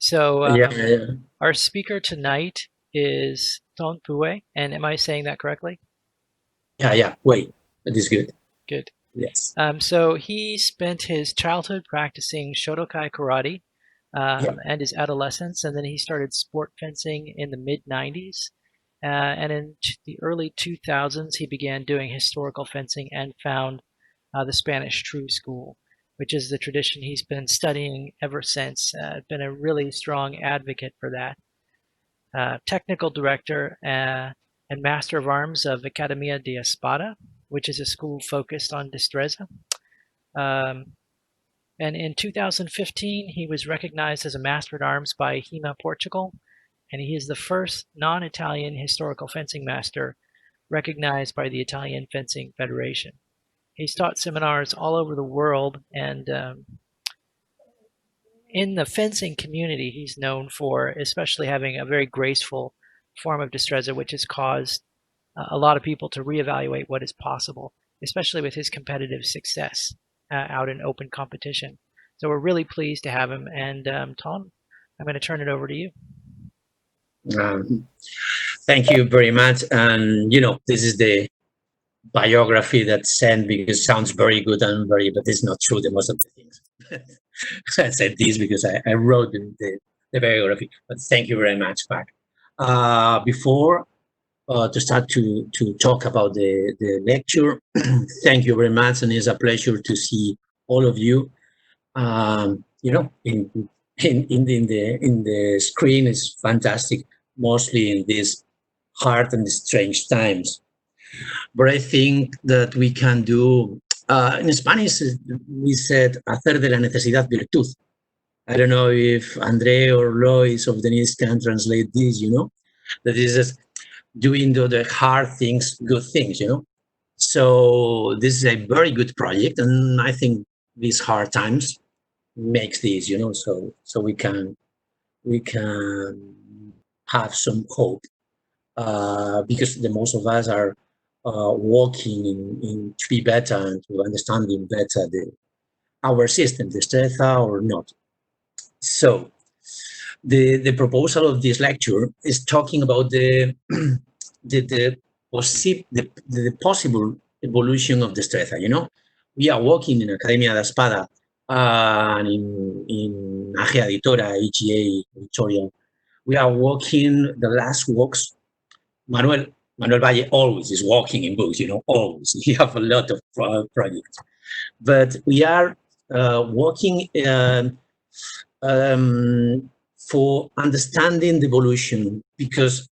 So Yeah, yeah, our speaker tonight is Ton Puey, and am I saying that correctly? yeah, yeah. Wait, that is good. Good. Yes. So he spent his childhood practicing shotokai karate Yeah. and his adolescence, and then he started sport fencing in the mid 90s. And in the early 2000s, he began doing historical fencing and found the Spanish True School, which is the tradition he's been studying ever since. Been a really strong advocate for that. Technical director and master of arms of Academia de Espada, which is a school focused on destreza. Um, and in 2015, he was recognized as a Master at Arms by HEMA Portugal, and he is the first non-Italian historical fencing master recognized by the Italian Fencing Federation. He's taught seminars all over the world, and in the fencing community, he's known for especially having a very graceful form of destreza, which has caused a lot of people to reevaluate what is possible, especially with his competitive success out in open competition. So we're really pleased to have him. And Tom, I'm going to turn it over to you. Um, Thank you very much. And this is the biography that sent because it sounds very good and but it's not true. The most of the things. I said this because I wrote the biography. But thank you very much, Pat. Before to start to talk about the lecture, thank you very much, and it's a pleasure to see all of you. In the screen is fantastic, mostly in these hard and strange times. But I think that we can do, in Spanish, we said, hacer de la necesidad virtud. I don't know if Andre or Lois of Denise can translate this, that is just doing the hard things, good things. So this is a very good project, and I think these hard times makes this, so we can have some hope, because the most of us are working in to be better and to understanding better our system, the strength or not. So the proposal of this lecture is talking about the possible evolution of the strength. We are working in Academia de Espada, and in Agia Editora, AGA, Victoria. We are working the last works. Manuel Manuel Valle always is working in books, always. We have a lot of projects, but we are working for understanding the evolution, because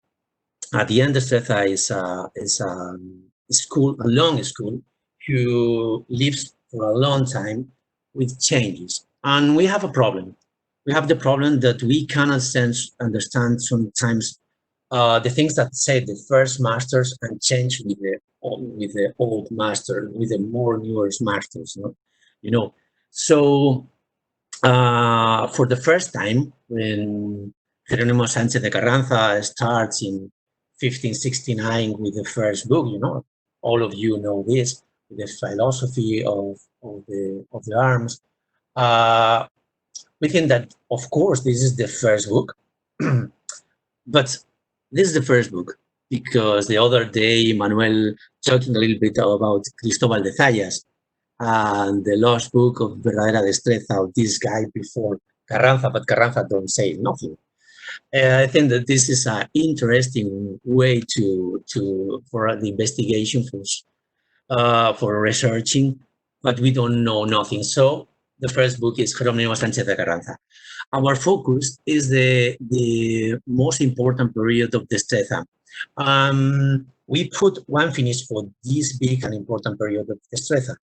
at the end, the Streta is a school, a long school, who lives for a long time with changes. And we have a problem. We have the problem that we cannot understand sometimes the things that say the first masters and change with the old master, with the more newer masters. So for the first time, when Jerónimo Sánchez de Carranza starts in 1569 with the first book, all of you know this, the philosophy of the arms. We think that, of course, this is the first book, but this is the first book because the other day Manuel talking a little bit about Cristóbal de Zayas and the lost book of Verdadera Destreza of this guy before Carranza, but Carranza don't say nothing. I think that this is an interesting way for the investigation for researching, but we don't know nothing. So the first book is Jerónimo Sánchez de Carranza. Our focus is the most important period of Destreza. We put one finish for this big and important period of Destreza,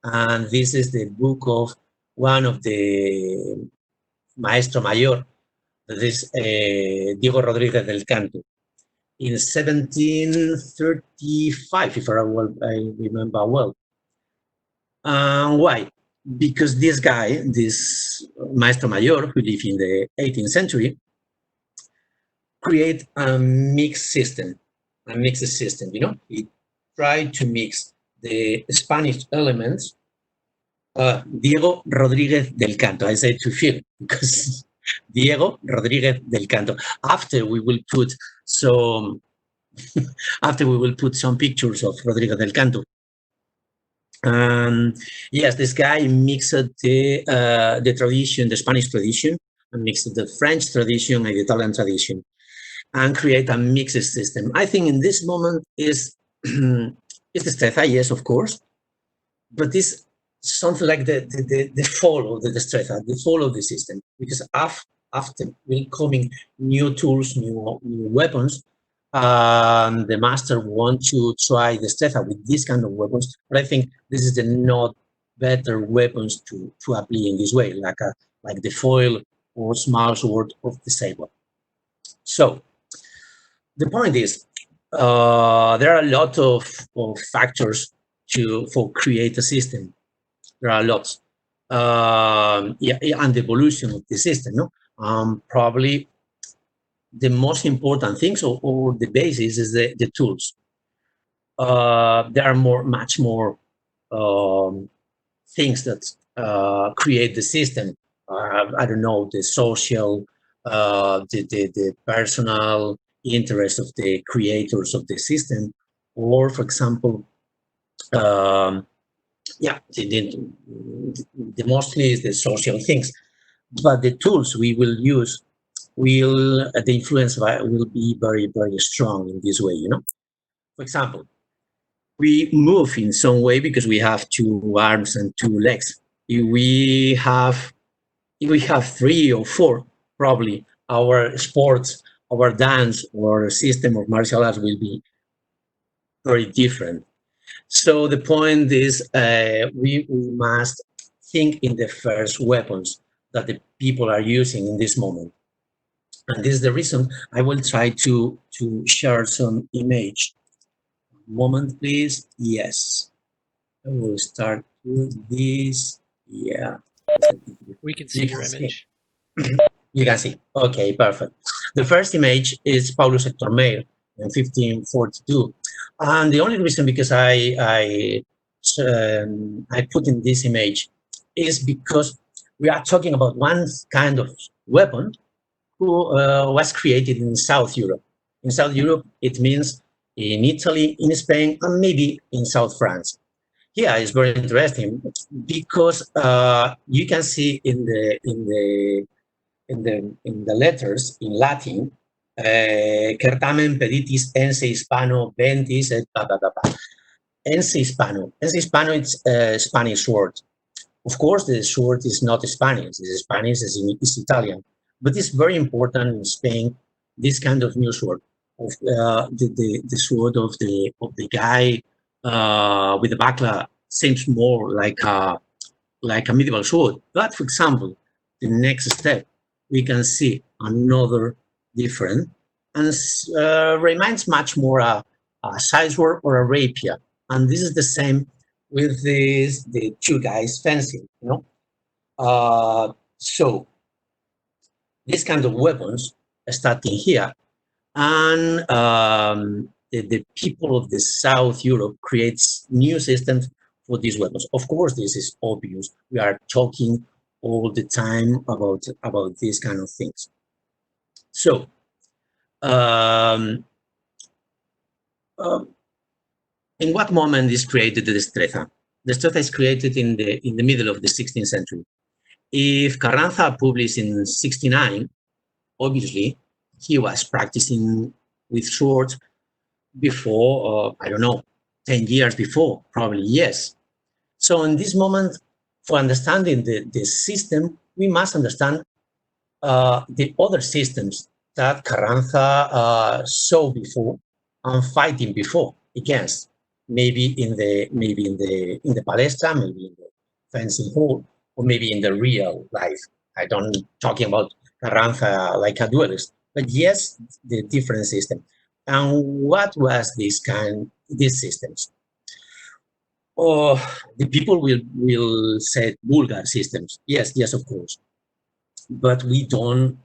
and this is the book of one of the Maestro Mayor, that is Diego Rodríguez del Canto, in 1735, if I remember well. Why? Because this guy, this Maestro Mayor, who lived in the 18th century, create a mixed system. He tried to mix the Spanish elements. Diego Rodríguez del Canto, I say to Phil, because Diego Rodriguez del Canto. After we will put some pictures of Rodriguez del Canto. Yes, this guy mixed the tradition, the Spanish tradition, and mixed the French tradition and the Italian tradition, and create a mixed system. I think in this moment is is Destreza, yes, of course, but this something like the fall of the Destreza, the fall of the system, because after will coming new tools, new weapons, the master want to try Destreza with this kind of weapons, but I think this is the not better weapons to apply in this way, like the foil or small sword of the saber. So the point is, there are a lot of factors for create a system. There are lots. Yeah, and the evolution of the system. No, probably the most important things or the basis is the tools. There are much more things that create the system. I don't know, the social, the personal interest of the creators of the system, or for example, yeah, the mostly is the social things, but the tools we will use will the influence will be very strong in this way. For example, we move in some way because we have two arms and two legs. If we have three or four, probably our sports, our dance, or system of martial arts will be very different. So the point is, we must think in the first weapons that the people are using in this moment. And this is the reason I will try to share some image. Moment, please. Yes. I will start with this. Yeah. We can see You your can see. image. You can see. Okay, perfect. The first image is Paulus Hector Mayer in 1542. And the only reason because I put in this image is because we are talking about one kind of weapon who was created in South Europe. In South Europe, it means in Italy, in Spain, and maybe in South France. Yeah, it's very interesting because you can see in the letters in Latin, certamen peditis ense hispano ventis et blah, blah, blah, blah. Ense hispano. Ense hispano is a Spanish word. Of course, the sword is not Spanish. It's Spanish, it's Italian. But it's very important in Spain, this kind of new sword, of the sword of the guy with the buckler seems more like a medieval sword. But for example, the next step, we can see another different and reminds much more a side sword or a rapier. And this is the same with the two guys fencing. So these kind of weapons starting here, and the people of the South Europe creates new systems for these weapons. Of course, this is obvious. We are talking all the time about these kind of things. So, in what moment is created the Destreza? Destreza is created in the middle of the 16th century. If Carranza published in 69, obviously he was practicing with swords before, I don't know, 10 years before, probably, yes. So in this moment, for understanding the system, we must understand the other systems that Carranza saw before and fighting before against. Maybe in the palestra, maybe in the fencing hall, or maybe in the real life. I don't talking about Carranza like a duelist, but yes, the different system. And what was these systems? Oh, the people will say vulgar systems. Yes, of course, but we don't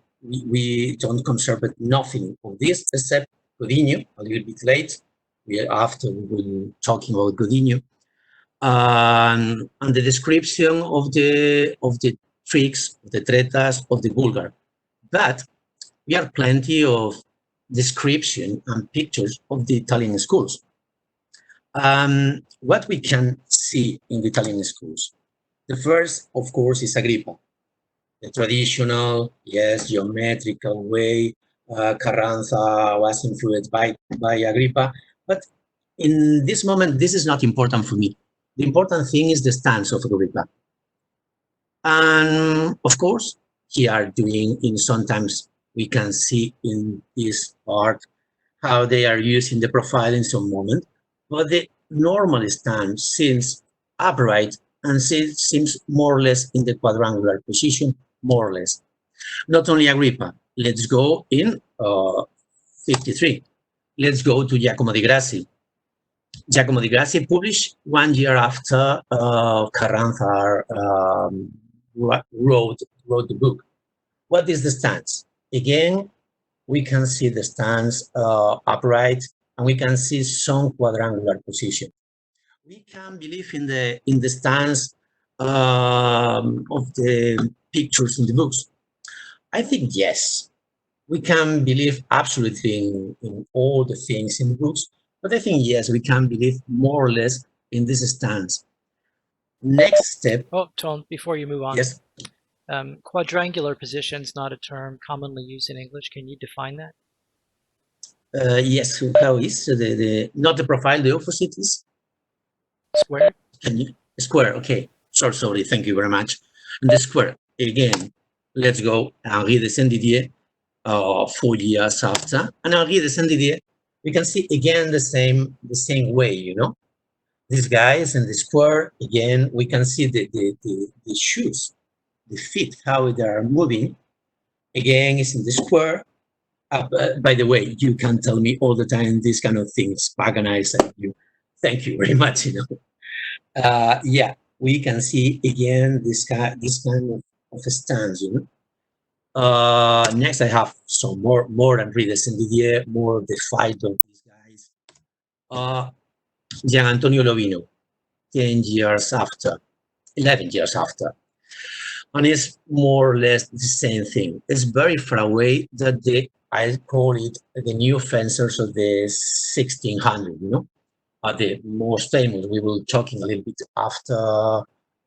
conserve nothing of this except Godinho. A little bit late, after we will talking about Godinho, and the description of the tricks, of the tretas, of the vulgar. But we have plenty of description and pictures of the Italian schools. What we can see in the Italian schools, the first, of course, is Agrippa, the traditional, yes, geometrical way. Carranza was influenced by Agrippa, but in this moment, this is not important for me. The important thing is the stance of Agrippa. And of course, he are doing in sometimes we can see in this part how they are using the profile in some moment, but the normal stance seems upright and seems more or less in the quadrangular position, more or less. Not only Agrippa, let's go in 53. Let's go to Giacomo di Grassi. Giacomo di Grassi published 1 year after Carranza wrote the book. What is the stance? Again, we can see the stance upright, and we can see some quadrangular position. We can believe in the stance of the pictures in the books. I think yes, we can believe absolutely in all the things in the books, but I think yes, we can believe more or less in this stance. Next step. Oh, Tom, before you move on. Yes. Quadrangular position is not a term commonly used in English. Can you define that? Yes, how is the not the profile, the opposite is square. Can you square? Okay, sorry. Thank you very much. And the square again. Let's go. Henri de Saint-Didier, 4 years after, and Henri de Saint-Didier. We can see again the same way. You know, these guys in the square again. We can see the shoes, the feet, how they are moving. Again, it's in the square. By the way, you can tell me all the time these kind of things. Paganize you. Thank you very much. You know, yeah, we can see again this kind of stance. You know. Next, I have some more than readers in the year, more of the fight of these guys. Gian Antonio Lovino, 10 years after, 11 years after. And it's more or less the same thing. It's very far away that I call it the new fencers of the 1600, you know, are the most famous. We will talking a little bit after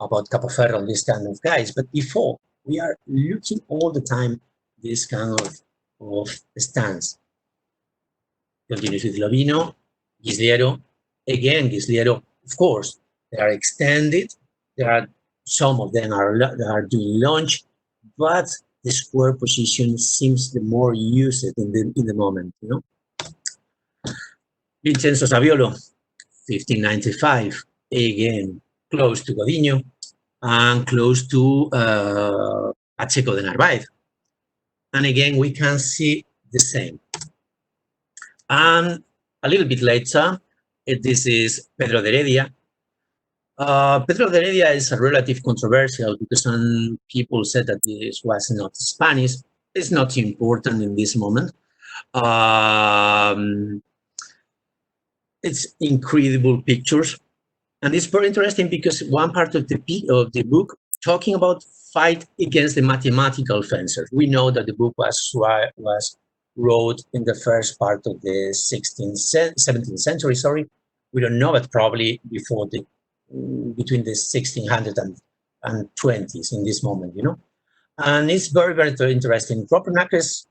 about Capoferro and this kind of guys. But before, we are looking all the time this kind of stance. Continues with Lovino, Gisliero. Again, Gisliero, of course, they are extended. There are some of them are doing launch, but the square position seems the more used in the moment, you know. Vincenzo Saviolo, 1595, again, close to Godinho and close to Pacheco de Narvaez. And again, we can see the same. And a little bit later, this is Pedro de Heredia. Pedro de Heredia is a relative controversial because some people said that this was not Spanish. It's not important in this moment. It's incredible pictures, and it's very interesting because one part of the book talking about fight against the mathematical fencers. We know that the book was wrote in the first part of the 17th century. Sorry, we don't know, but probably before between the 1600 and 20s in this moment, you know. And it's very, very, very interesting. Propernakis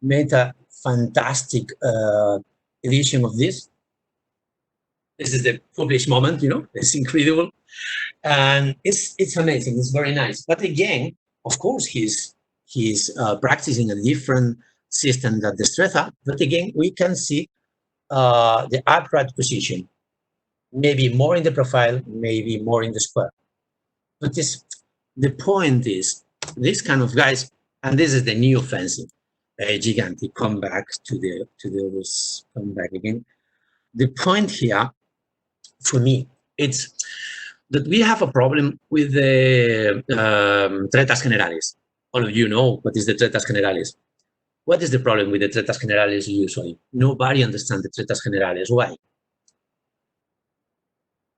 made a fantastic edition of this. This is the published moment, you know, it's incredible. And it's amazing, it's very nice. But again, of course, he's practicing a different system than Destreza. But again, we can see the upright position, maybe more in the profile, maybe more in the square. But the point is, this kind of guys, and this is the new fencing, Gigante, come back to the others, come back again. The point here, for me, it's that we have a problem with the tretas generales. All of you know what is the tretas generales. What is the problem with the tretas generales usually? Nobody understands the tretas generales. Why?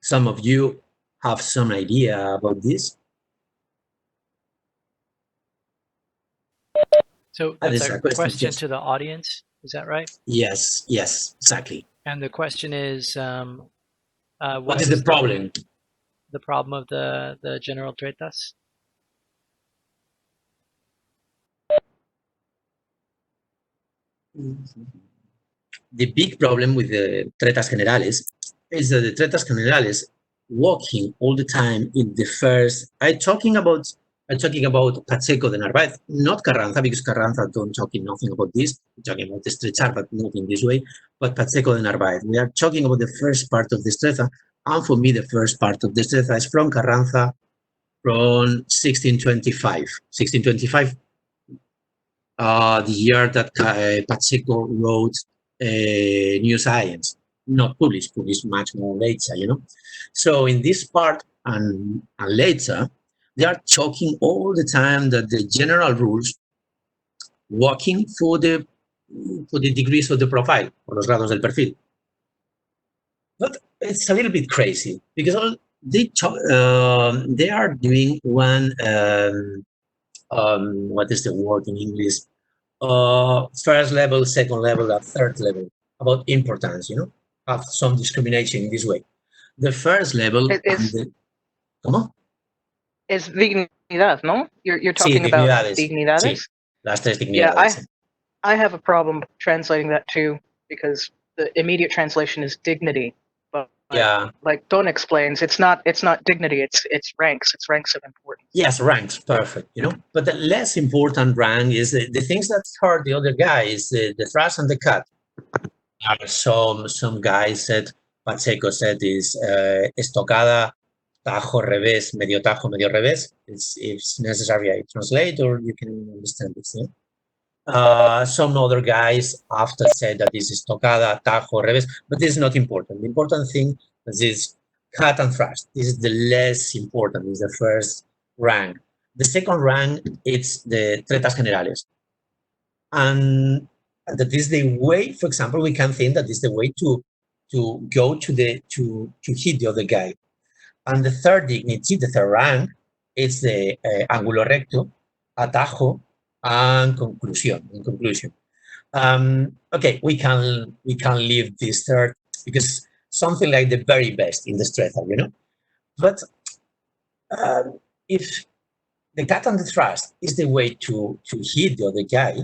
Some of you have some idea about this? So That that's is a a question, question yes. to the audience. Is that right? Yes, yes, exactly. And the question is, What what is the is problem? the problem of the general tretas? The big problem with the tretas generales is that the tretas generales walking all the time in the first. I'm talking about Pacheco de Narvaez, not Carranza, because Carranza don't talking nothing about this. We're talking about the estrechar, but not in this way. But Pacheco de Narvaez. We are talking about the first part of the estreza, and for me, the first part of the estreza is from Carranza from 1625. 1625, the year that Pacheco wrote New Science, not published much more later. So in this part and later, they are talking all the time that the general rules working for the degrees of the profile, for los grados del perfil. But it's a little bit crazy because they are doing one, what is the word in English? First level, second level, and third level about importance, have some discrimination in this way. The first level and Is the, ¿cómo? is dignidad, no? You're Sí, talking about dignidades. Sí, dignidades? las tres Yeah, dignidades. I have a problem translating that too because the immediate translation is dignity, but Yeah. like Don explains, it's not dignity, it's ranks, it's ranks of importance. Yes, ranks, perfect. But the less important rank is the things that hurt the other guy is the thrust and the cut. Some guys said, Pacheco said is estocada, tajo, revés, medio tajo, medio revés. It's necessary I translate or you can understand this. Yeah? Some other guys after said that this is estocada, tajo, revés, but this is not important. The important thing is this cut and thrust. This is the less important, is the first rank. The second rank, it's the tretas generales. And that is the way, for example, we can think that is the way to go to hit the other guy. And the third dignity, the third rank, is the ángulo recto, atajo, and conclusion. In conclusion, okay, we can leave this third because something like the very best in the strata. But if the cut and the thrust is the way to hit the other guy,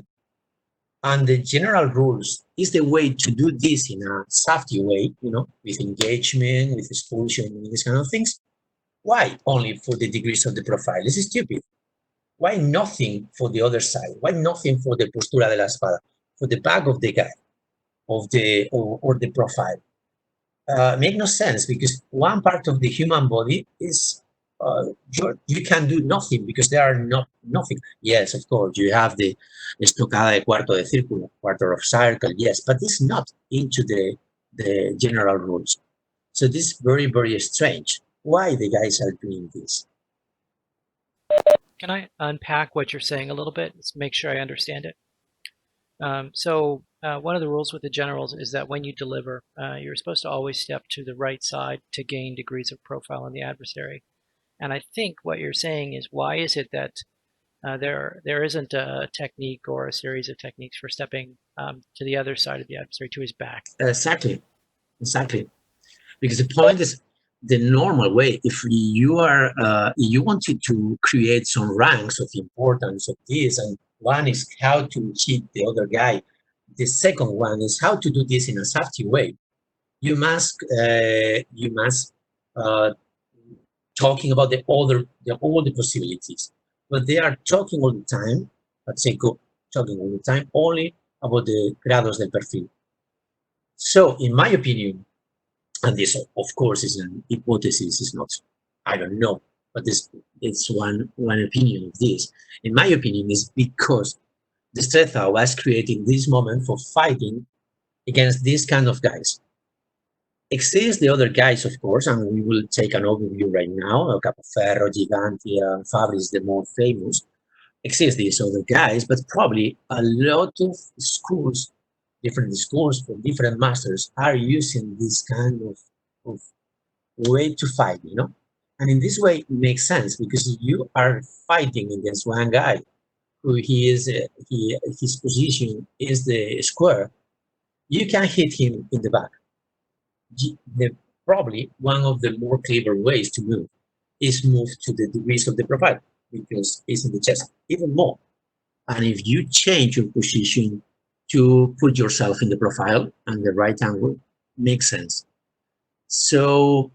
and the general rules is the way to do this in a safety way, with engagement, with expulsion, these kind of things. Why only for the degrees of the profile? This is stupid. Why nothing for the other side? Why nothing for the postura de la espada, for the back of the guy, or the profile? Make no sense because one part of the human body is you can do nothing because there are not nothing. Yes, of course, you have the estocada de cuarto de círculo, quarter of circle, yes, but it's not into the general rules. So this is very, very strange. Why the guys are doing this? Can I unpack what you're saying a little bit? Let's make sure I understand it. So one of the rules with the generals is that when you deliver, you're supposed to always step to the right side to gain degrees of profile on the adversary. And I think what you're saying is, why is it that there isn't a technique or a series of techniques for stepping to the other side of the adversary, to his back? Exactly. Because the point is the normal way. If you wanted to create some ranks of importance of this, and one is how to hit the other guy. The second one is how to do this in a safety way. You must talking about all the possibilities, but they are talking all the time. Pacheco talking all the time only about the grados del perfil. So, in my opinion, and this, of course, is an hypothesis, is not, I don't know, but this it's one opinion of this. In my opinion, is because the Streta was creating this moment for fighting against these kind of guys. Exists the other guys, of course, and we will take an overview right now. Capoferro, Giganti, and Fabris, the more famous. Exist these other guys, but probably a lot of schools, different schools for different masters, are using this kind of way to fight. And in this way, it makes sense because you are fighting against one guy. who his position is the square, you can hit him in the back. Probably one of the more clever ways to move is move to the degrees of the profile, because it's in the chest even more. And if you change your position to put yourself in the profile and the right angle, makes sense. So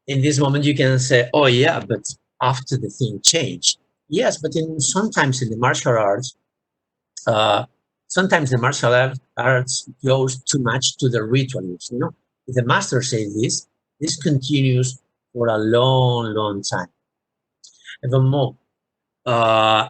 in this moment, you can say, oh yeah, but after the thing changed. Yes, but sometimes in the martial arts, uh, sometimes the martial arts goes too much to the rituals. If the master says this continues for a long, long time. Even more,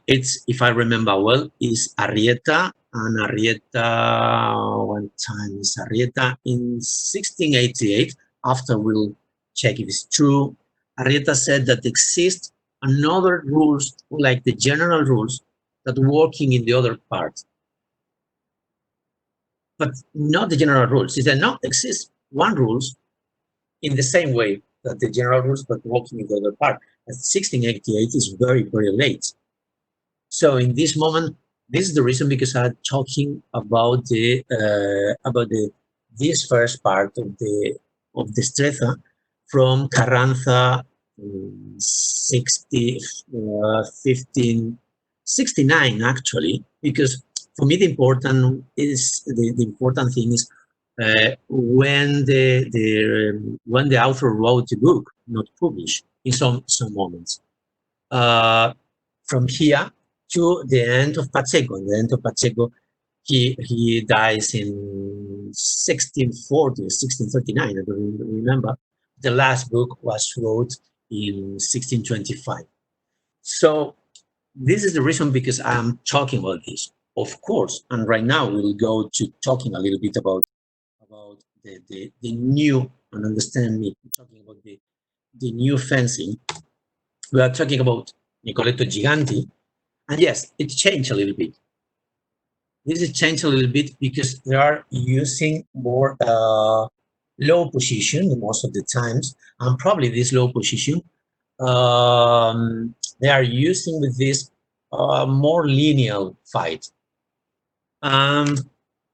it's, if I remember well, is Arrieta, and Arrieta, one time is Arrieta in 1688, after we'll check if it's true. Arrieta said that exist another rules, like the general rules, that working in the other part, but not the general rules. He said, no, exist one rules in the same way that the general rules, but working in the other part. And 1688 is very, very late. So in this moment, this is the reason, because I'm talking about this first part of the Destreza from Carranza, 1569 actually, because for me the important thing is when the author wrote the book, not published in some moments. From here to the end of Pacheco. The end of Pacheco, he dies in 1640 or 1639, I don't remember. The last book was wrote in 1625. So this is the reason, because I'm talking about this, of course. And right now we'll go to talking a little bit about the new, and understand me, talking about the new fencing. We are talking about Nicoletto Giganti, and yes, it changed a little bit. This has changed a little bit because they are using more low position most of the times, and probably this low position they are using with this more linear fight.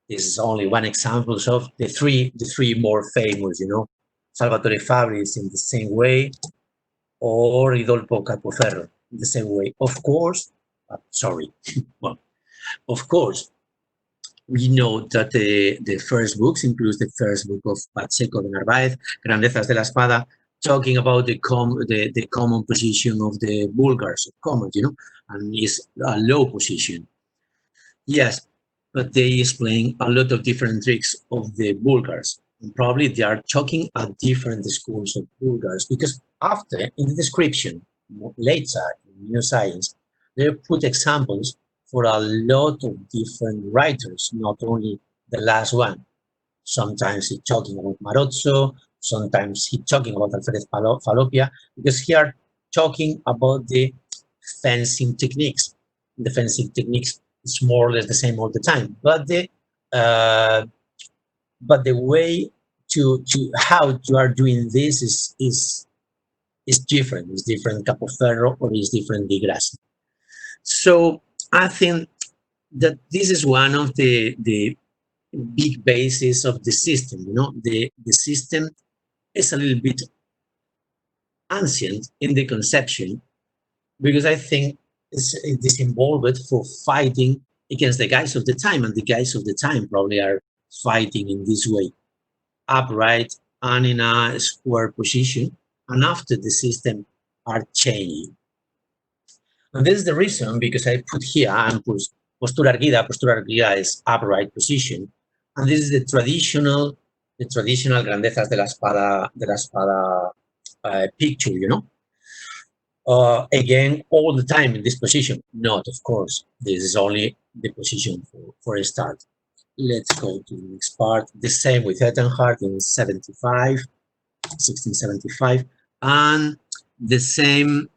This is only one example of the three more famous, Salvatore Fabri is in the same way, or Ridolfo Capoferro in the same way. Of course, well, of course, we know that the first books includes the first book of Pacheco de Narváez, Grandezas de la Espada, talking about the common position of the Bulgars, common, and is a low position. Yes, but they explain a lot of different tricks of the Bulgars. And probably they are talking at different schools of Bulgars, because after, in the description, later in New Science, they put examples for a lot of different writers, not only the last one. Sometimes he's talking about Marozzo, sometimes he's talking about Alfred Falopia, because he are talking about the fencing techniques. The fencing techniques is more or less the same all the time, but the way to how you are doing this is different. It's different Capoferro, or is different Di Grassi. So I think that this is one of the big basis of the system. The system is a little bit ancient in the conception, because I think it is involved for fighting against the guys of the time, and the guys of the time probably are fighting in this way, upright and in a square position, and after the system are changing. And this is the reason, because I put here, and put postura erguida. Postura erguida is upright position, and this is the traditional grandezas de la espada picture, again, all the time in this position. Not, of course, this is only the position for a start. Let's go to the next part. The same with Ettenhart in 1675, and the same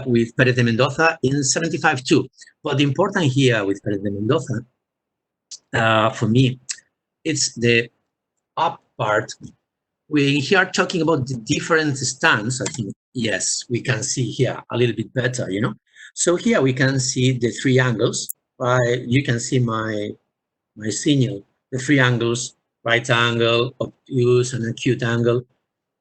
with Pérez de Mendoza in 75 too. But the important here with Pérez de Mendoza, for me, it's the up part. We here are talking about the different stands. I think, yes, we can see here a little bit better, So here we can see the three angles. You can see my signal, the three angles, right angle, obtuse, and acute angle.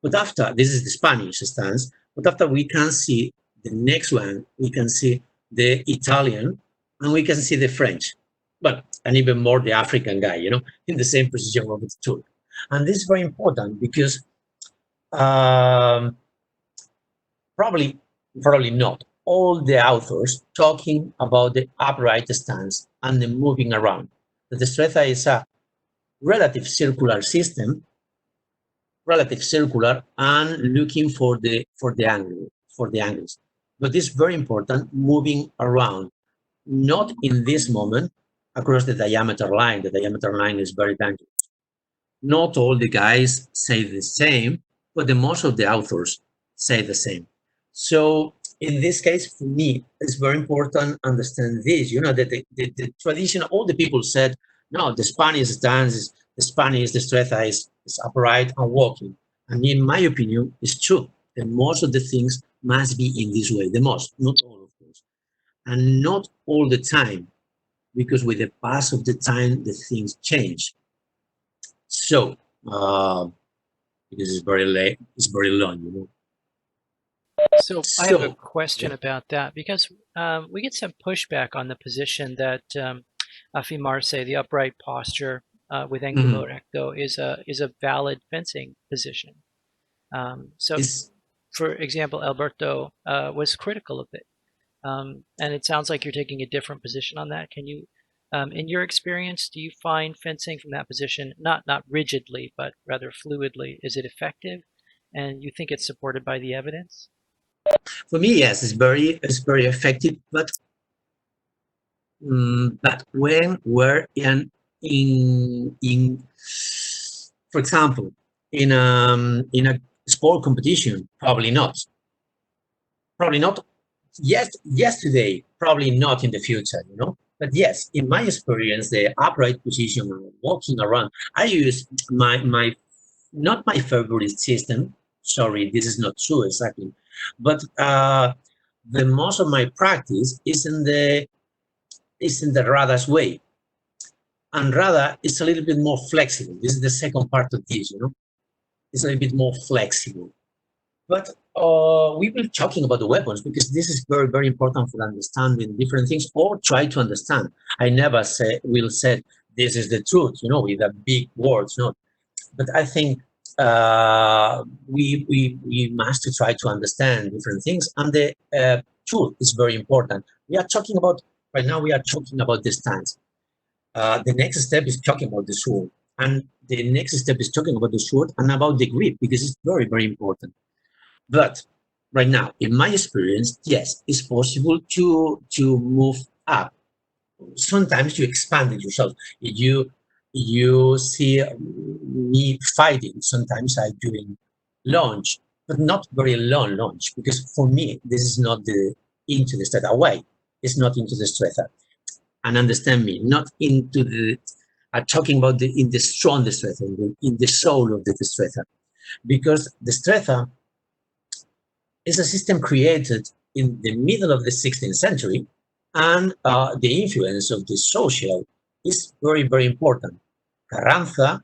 But after, this is the Spanish stance, but after we can see the next one, we can see the Italian, and we can see the French, but and even more the African guy, in the same position of the tool. And this is very important because um, probably not all the authors talking about the upright stance and the moving around. The destreza is a relative circular system, and looking for the angles. But it's very important moving around, not in this moment across the diameter line. The diameter line is very dangerous. Not all the guys say the same, but the most of the authors say the same. So in this case, for me, it's very important to understand this. That the tradition, all the people said, no, the Spanish stance, the Spanish destreza is upright and walking. And in my opinion, it's true. The most of the things must be in this way. The most, not all of course. And not all the time, because with the pass of the time, the things change. So, because it's very late, it's very long. So I have a question about that, because we get some pushback on the position that afirmarse, the upright posture with ángulo recto, is a valid fencing position. So, for example, Alberto was critical of it, and it sounds like you're taking a different position on that. Can you, in your experience, do you find fencing from that position, not rigidly, but rather fluidly, is it effective, and you think it's supported by the evidence? For me, yes, it's very effective, but when we're in for example, in a sport competition, probably not. Yes, yesterday, probably not in the future, But yes, in my experience, the upright position, walking around, I use not my favorite system. Sorry, this is not true exactly, but the most of my practice is in the Rada's way, and Rada is a little bit more flexible. This is the second part of this, It's a little bit more flexible. But we will talking about the weapons because this is very, very important for understanding different things or try to understand. I never will say this is the truth, with the big words, no. But I think we must try to understand different things, and the truth is very important. Right now we are talking about the stance. The next step is talking about the sword, and the next step is talking about the sword and about the grip, because it's very, very important. But right now, in my experience, yes, it's possible to move up. Sometimes you expand it yourself. You see me fighting. Sometimes I doing launch, but not very long launch, because for me this is not into the strata way. It's not into the strata. And understand me, not into the. I'm talking about in the strong destreza, in the soul of the destreza, because the destreza is a system created in the middle of the 16th century, and the influence of the social is very, very important. Carranza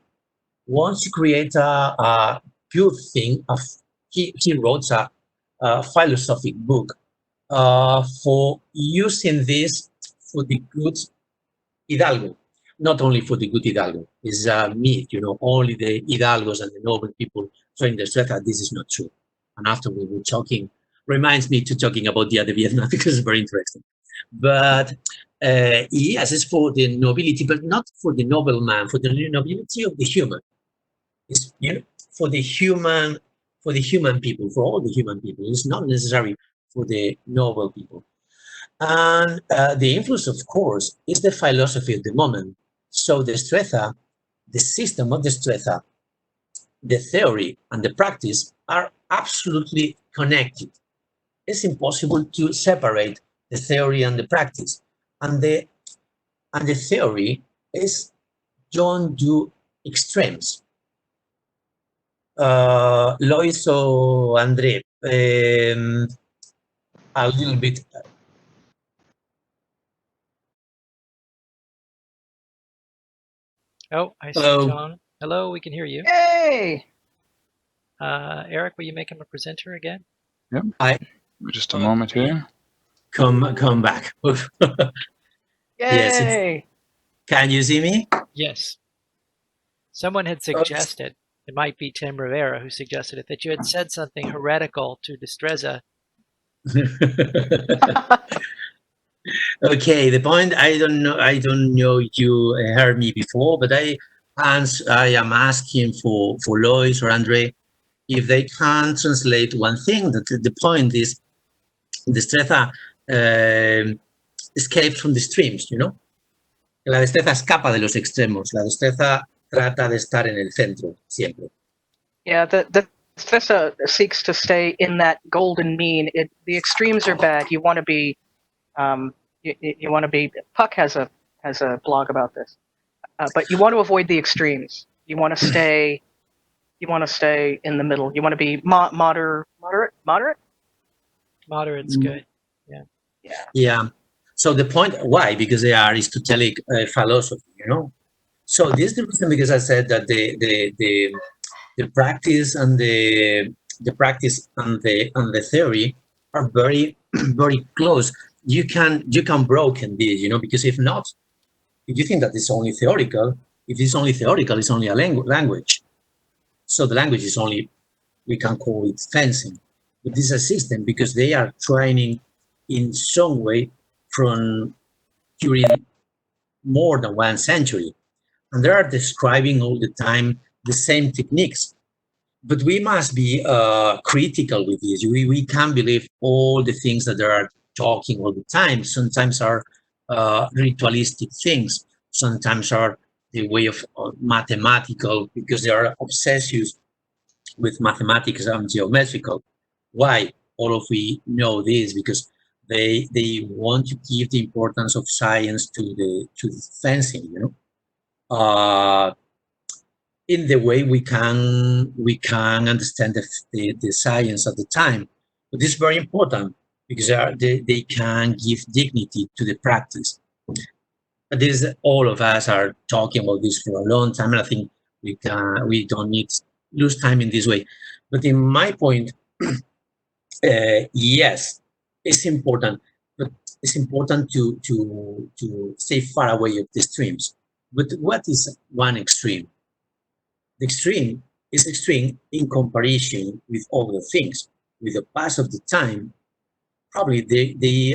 wants to create a pure thing. He wrote a philosophic book for using this for the good Hidalgo, not only for the good Hidalgo. It's a myth, only the Hidalgos and the noble people train the strata. This is not true. And after we were talking, reminds me to talking about the other Vietnam because it's very interesting. But yes, it's for the nobility, but not for the nobleman, for the nobility of the human. It's for the human people, for all the human people. It's not necessary for the noble people. And the influence, of course, is the philosophy of the moment. So the streta, the system of the streta, the theory and the practice are absolutely connected. It's impossible to separate the theory and the practice. And the theory is don't do extremes. Lois or Andre, a little bit Oh, I see Hello. John. Hello, we can hear you. Yay! Eric, will you make him a presenter again? Yep. Hi. Just a moment here. Come back. Yes, Yay! can you see me? Yes. Someone had suggested, it might be Tim Rivera who suggested it, that you had said something heretical to Destreza. Okay, the point, I don't know if you heard me before, but I am asking for Lois or Andre if they can translate one thing. That the point is, Destreza escapes from the extremes, you know. La destreza escapa de los extremos. La destreza trata de estar en el centro siempre. Yeah, the Destreza seeks to stay in that golden mean. The extremes are bad. You want to be, you want to be. Puck has a blog about this, but you want to avoid the extremes. You want to stay. You want to stay in the middle. You want to be moderate. Moderate's good. Yeah. So the point, why? Because they are Aristotelic philosophy, you know. So this is the reason, because I said that the practice and the theory are very very close. You can broken this, you know, because if not, if you think that it's only theoretical, if it's only theoretical, it's only a language. So the language is only, we can call it fencing, but this is a system because they are training in some way from during more than 1 century, and they are describing all the time the same techniques. But we must be critical with this. We can't believe all the things that they are talking all the time. Sometimes are ritualistic things. Sometimes are the way of mathematical, because they are obsessed with mathematics and geometrical. Why? All of we know this because they want to give the importance of science to the fencing, you know. In the way we can understand the science at the time, but this is very important because they can give dignity to the practice. But this, all of us are talking about this for a long time, and I think we don't need to lose time in this way. But in my point, yes, it's important, but it's important to stay far away of the extremes. But what is one extreme? The extreme is extreme in comparison with other things. With the pass of the time, probably they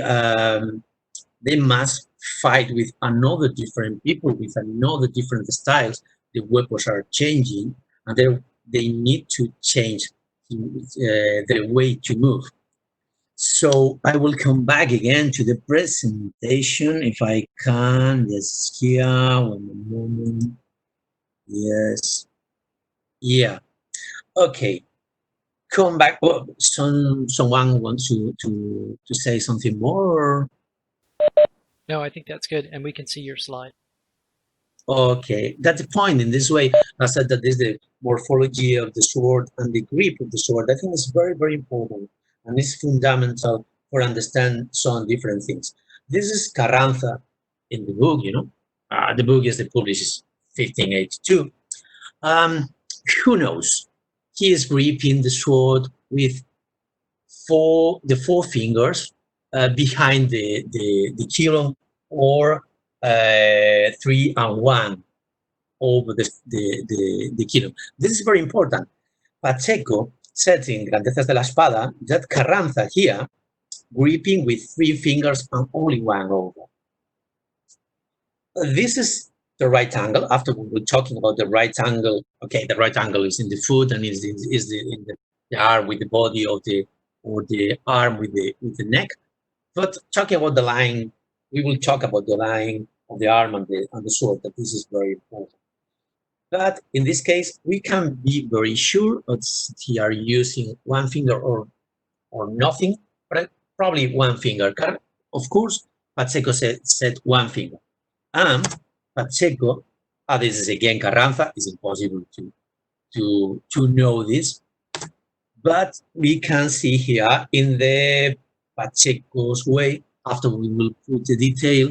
must fight with another different people with another different styles. The weapons are changing, and they need to change their way to move. So I will come back again to the presentation if I can. Yes, here, one moment. Yes. Yeah. Okay. Come back. Oh, someone wants to say something more? No, I think that's good, and we can see your slide. Okay, that's the point. In this way, I said that this is the morphology of the sword and the grip of the sword. I think it's very, very important, and it's fundamental for understand some different things. This is Carranza in the book, you know. The book is published 1582. Who knows? He is gripping the sword with the four fingers behind the kilo, or 3 and 1 over the kilo. This is very important. Pacheco said in Grandezas de la Espada that Carranza here gripping with 3 fingers and only 1 over. This is the right angle. After we were talking about the right angle, okay, the right angle is in the foot and is in the arm with the body of the arm with the neck. But talking about the line, we will talk about the line of the arm and the sword. That this is very important. But in this case, we can be very sure that he are using 1 finger or nothing, but probably 1 finger. Of course, Pacheco said 1 finger. And Pacheco, this is again Carranza, it's impossible to know this, but we can see here in the Pacheco's way, after we will put the detail,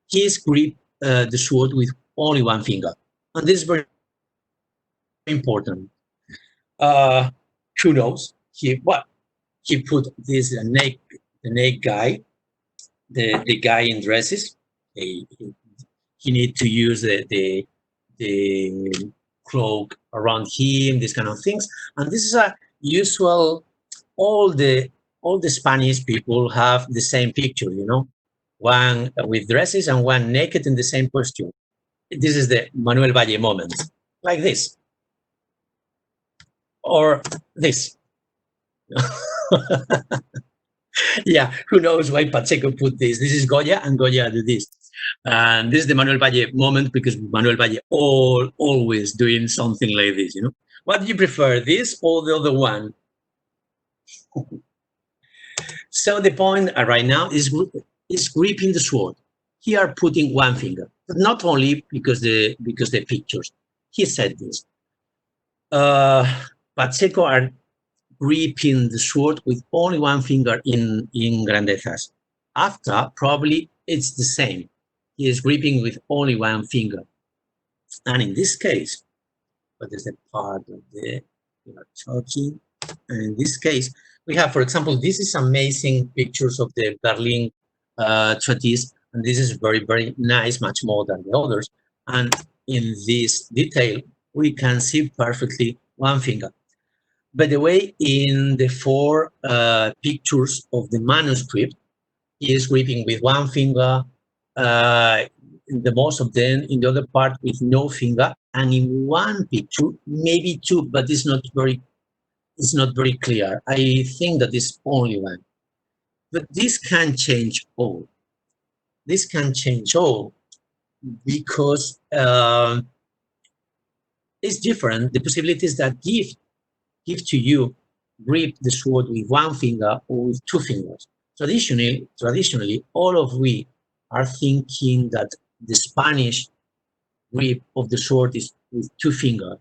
he's grip the sword with only 1 finger. And this is very important. Who knows? He put this naked guy, the guy in dresses. He need to use the cloak around him, these kind of things. And this is a usual. All the Spanish people have the same picture, one with dresses and one naked in the same costume. This is the Manuel Valle moment, like this, or this. Yeah, who knows why Pacheco put this? This is Goya, and Goya did this. And this is the Manuel Valle moment, because Manuel Valle always doing something like this, What do you prefer, this or the other one? So the point right now is gripping the sword. Here, putting one finger, but not only because the pictures. He said this. Pacheco are gripping the sword with only one finger in grandezas. After, probably it's the same. He is gripping with only one finger. And in this case, what is the part of the we are talking? And in this case, we have, for example, this is amazing pictures of the Berlin treatise, and this is very, very nice, much more than the others. And in this detail, we can see perfectly one finger. By the way, in the four pictures of the manuscript, he is gripping with one finger, the most of them in the other part with no finger, and in one picture, maybe two, but it's not very clear. I think that it's only one. But this can change all. This can change all because it's different. The possibilities that give to you grip the sword with one finger or with two fingers. Traditionally, all of we are thinking that the Spanish grip of the sword is with two fingers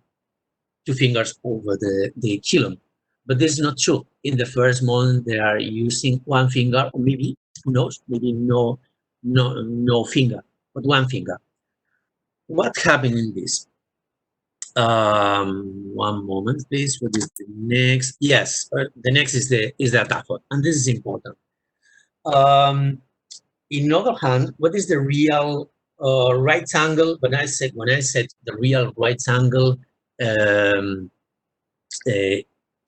over the kiln. But this is not true. In the first month, they are using one finger, or maybe, who knows, maybe no finger, but one finger. What happened in this? One moment, please. What is the next? Yes, the next is the atajo, and this is important. In other hand, what is the real right angle? When I said the real right angle,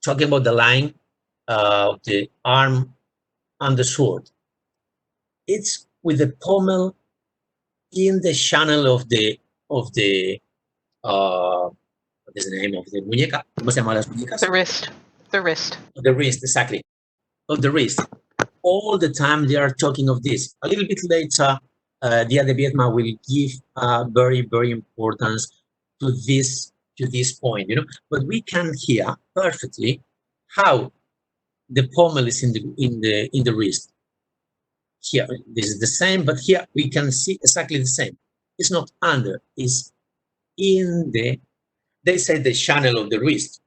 talking about the line of the arm and the sword, it's with the pommel in the channel of the what is the name of the muñeca? ¿Cómo se llaman las muñecas? The wrist. The wrist. The wrist, exactly. Of the wrist. All the time they are talking of this. A little bit later, Dia de Viedma will give very, very importance to this point, But we can hear perfectly how the pommel is in the wrist. Here, this is the same, but here we can see exactly the same. It's not under, it's in the, they say the channel of the wrist,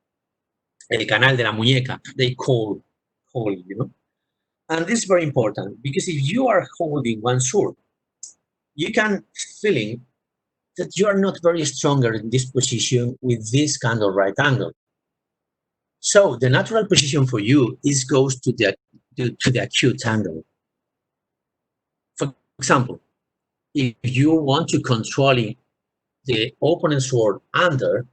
el canal de la muñeca, they call, And this is very important, because if you are holding one sword, you can feeling that you are not very stronger in this position with this kind of right angle. So the natural position for you goes to the acute angle. For example, if you want to control the opponent's sword under,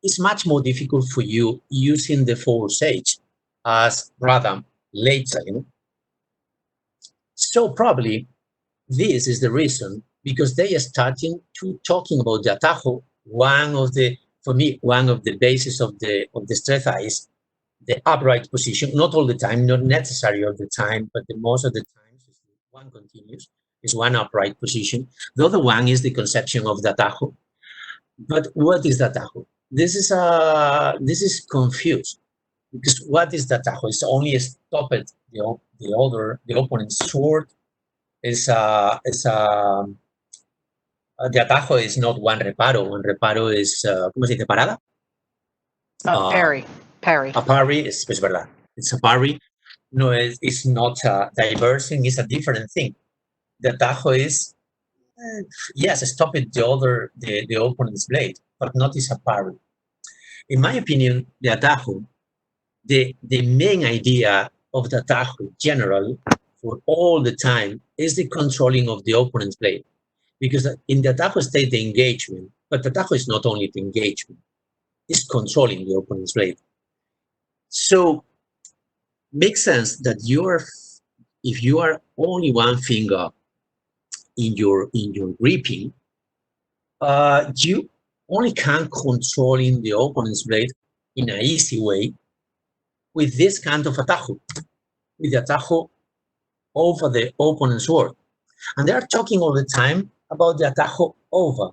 it's much more difficult for you using the force edge as rather later, So probably this is the reason, because they are starting to talking about the atajo. For me, one of the bases of the destreza is the upright position. Not all the time, not necessary all the time, but the most of the times one continuous, is one upright position. The other one is the conception of the atajo. But what is the atajo? This is confused, because what is the atajo? It's only stop it the opponent's sword. The atajo is not one reparo. One reparo is ¿cómo se dice parada? Parry. A parry es verdad. It's a parry. No, it's not diversing. It's a different thing. The atajo is Yes, stopping the opponent's blade, but not as a parry. In my opinion, the atajo, the main idea of the atajo generally for all the time is the controlling of the opponent's blade. Because in the atajo state, the engagement, but the atajo is not only the engagement, it's controlling the opponent's blade. So makes sense that if you are only one finger in your gripping, you only can controlling the opponent's blade in an easy way with this kind of atajo, with the atajo over the opponent's sword. And they are talking all the time about the atajo over,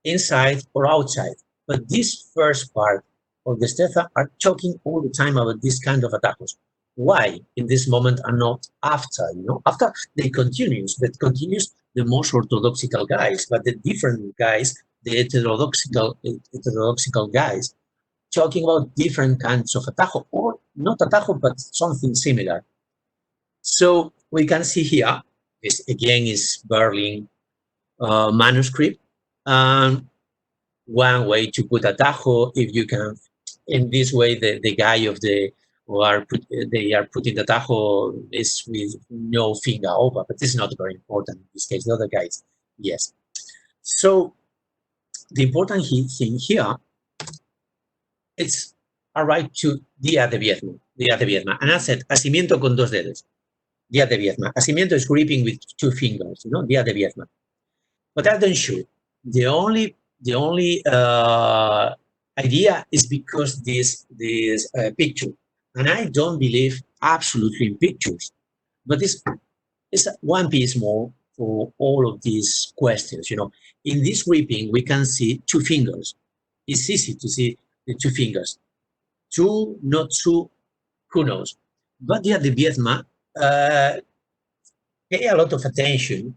inside or outside. But this first part of the Destreza are talking all the time about this kind of atajos. Why in this moment and not after? After they continues, but continues the most orthodoxical guys, but the different guys, the heterodoxical guys, talking about different kinds of atajo, or not atajo, but something similar. So we can see here, this again is Berlin manuscript. One way to put atajo, if you can, in this way, the guy of they are putting the atajo is with no finger over, but this is not very important in this case. The other guys, yes. So the important thing here, it's a right to Día de Vietma. Día de Vietma. And I said, asimiento con dos dedos. Día de Vietma. Asimiento is gripping with two fingers, Día de Vietma. But I'm not sure. The only idea is because this picture, and I don't believe absolutely in pictures, but it's one piece more for all of these questions. In this gripping, we can see two fingers. It's easy to see the two fingers. Two, not two, who knows? But the Vietma pay a lot of attention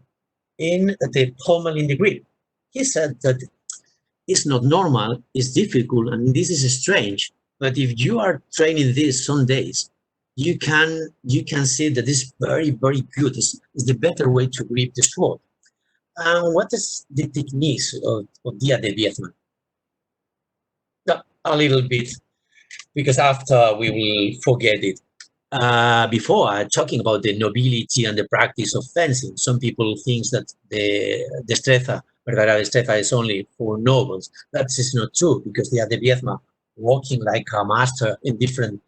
in the pommel in the grip. He said that it's not normal, it's difficult, and this is strange. But if you are training this some days, you can see that it's very, very good. It's the better way to grip the sword. And what is the techniques of Dia de Vietnam? A little bit, because after we will forget it. Before, talking about the nobility and the practice of fencing, some people think that the destreza, verdadera destreza, is only for nobles. That is not true, because they are the Vietma walking like a master in different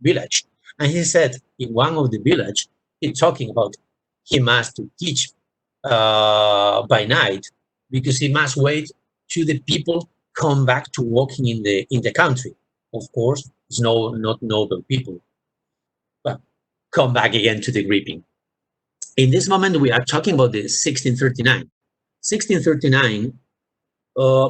village. And he said in one of the village, he's talking about he must teach by night, because he must wait till the people come back to walking in the country. Of course, it's not noble people, but come back again to the gripping. In this moment, we are talking about the 1639. 1639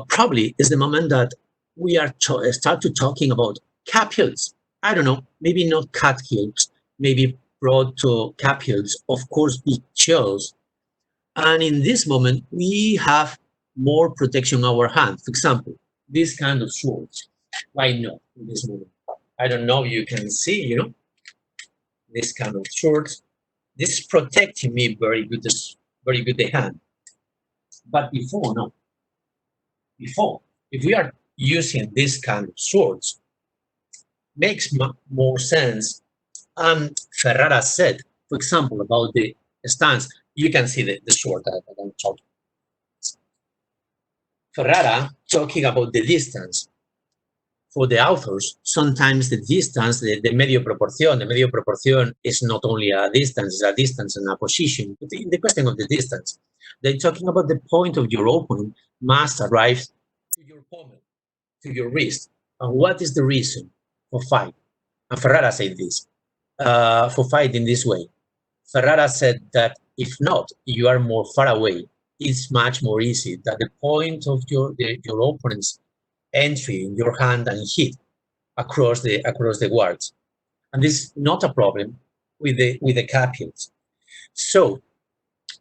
probably is the moment that we are start to talking about cap hills. I don't know, maybe not cat hills, maybe proto cap hills, of course, big shells. And in this moment, we have more protection on our hand. For example, this kind of swords. Why not in this moment? I don't know, you can see, this kind of swords. This is protecting me very good the hand. But before, no. Before, if we are using this kind of swords, makes more sense. Ferrara said, for example, about the stance, you can see the sword that I'm talking. Ferrara talking about the distance. For the authors, sometimes the distance, the medio proporción is not only a distance, it's a distance and a position. But in the question of the distance, they're talking about the point of your opponent must arrive to your pommel, to your wrist. And what is the reason for fight? And Ferrara said this, for fight in this way. Ferrara said that if not, you are more far away. It's much more easy that the point of your opponent's entry in your hand and hit across the guards, and this is not a problem with the capsules. So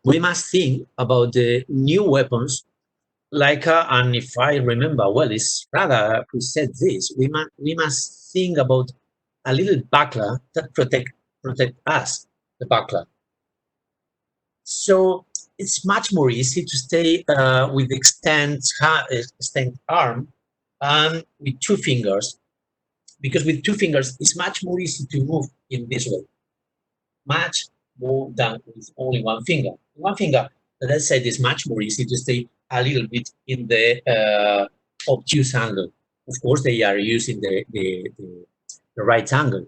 we must think about the new weapons, like and if I remember well, it's rather who said this. We must think about a little buckler that protect us, the buckler. So it's much more easy to stay with the extend arm and with two fingers, because with two fingers it's much more easy to move in this way, much more than with only one finger. One finger, as I said, is much more easy to stay a little bit in the obtuse angle. Of course, they are using the right angle,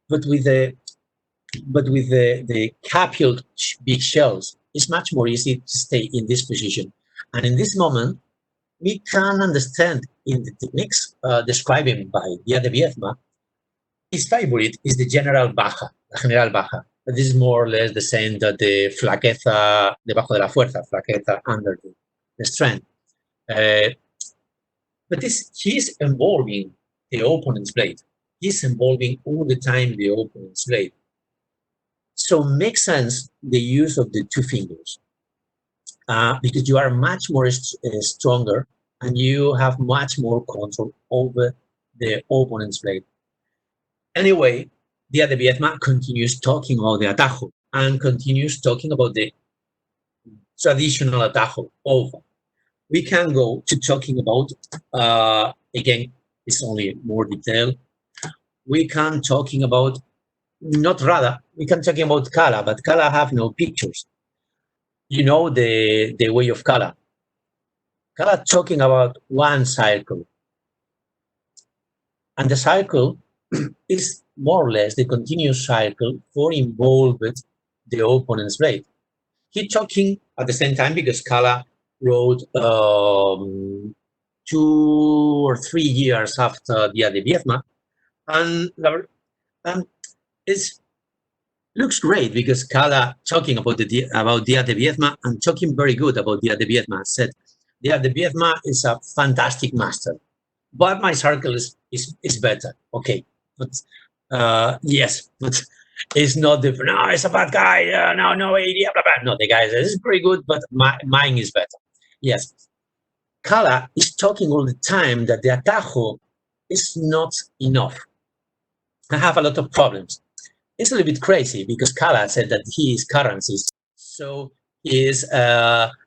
but with the capuled big shells, it's much more easy to stay in this position. And in this moment, we can understand in the techniques described by Díaz de Viezma, his favorite is the general baja. This is more or less the same that the flaqueza debajo de la fuerza, flaqueza under the strength. But he's involving the opponent's blade. He's involving all the time the opponent's blade. So makes sense the use of the two fingers because you are much more stronger and you have much more control over the opponent's blade. Anyway, Díaz de Viezma continues talking about the atajo and continues talking about the traditional atajo over. We can go to talking about, again, it's only more detail. We can talking about, not Rada, we can talking about Kala, but Kala have no pictures. You know the way of Kala. Kala talking about one cycle. And the cycle is more or less the continuous cycle for involved the opponent's blade. He's talking at the same time because Kala wrote 2 or 3 years after Díaz de Viezma, and it looks great because Kala talking about Díaz de Viezma and talking very good about Díaz de Viezma. Said Díaz de Viezma is a fantastic master, but my circle is better. Okay, but yes, but it's not different. No, it's a bad guy. No idea. Blah, blah. No, the guy says it's pretty good, but mine is better. Yes, Kala is talking all the time that the atajo is not enough. I have a lot of problems. It's a little bit crazy because Kala said that he is currencies, so he is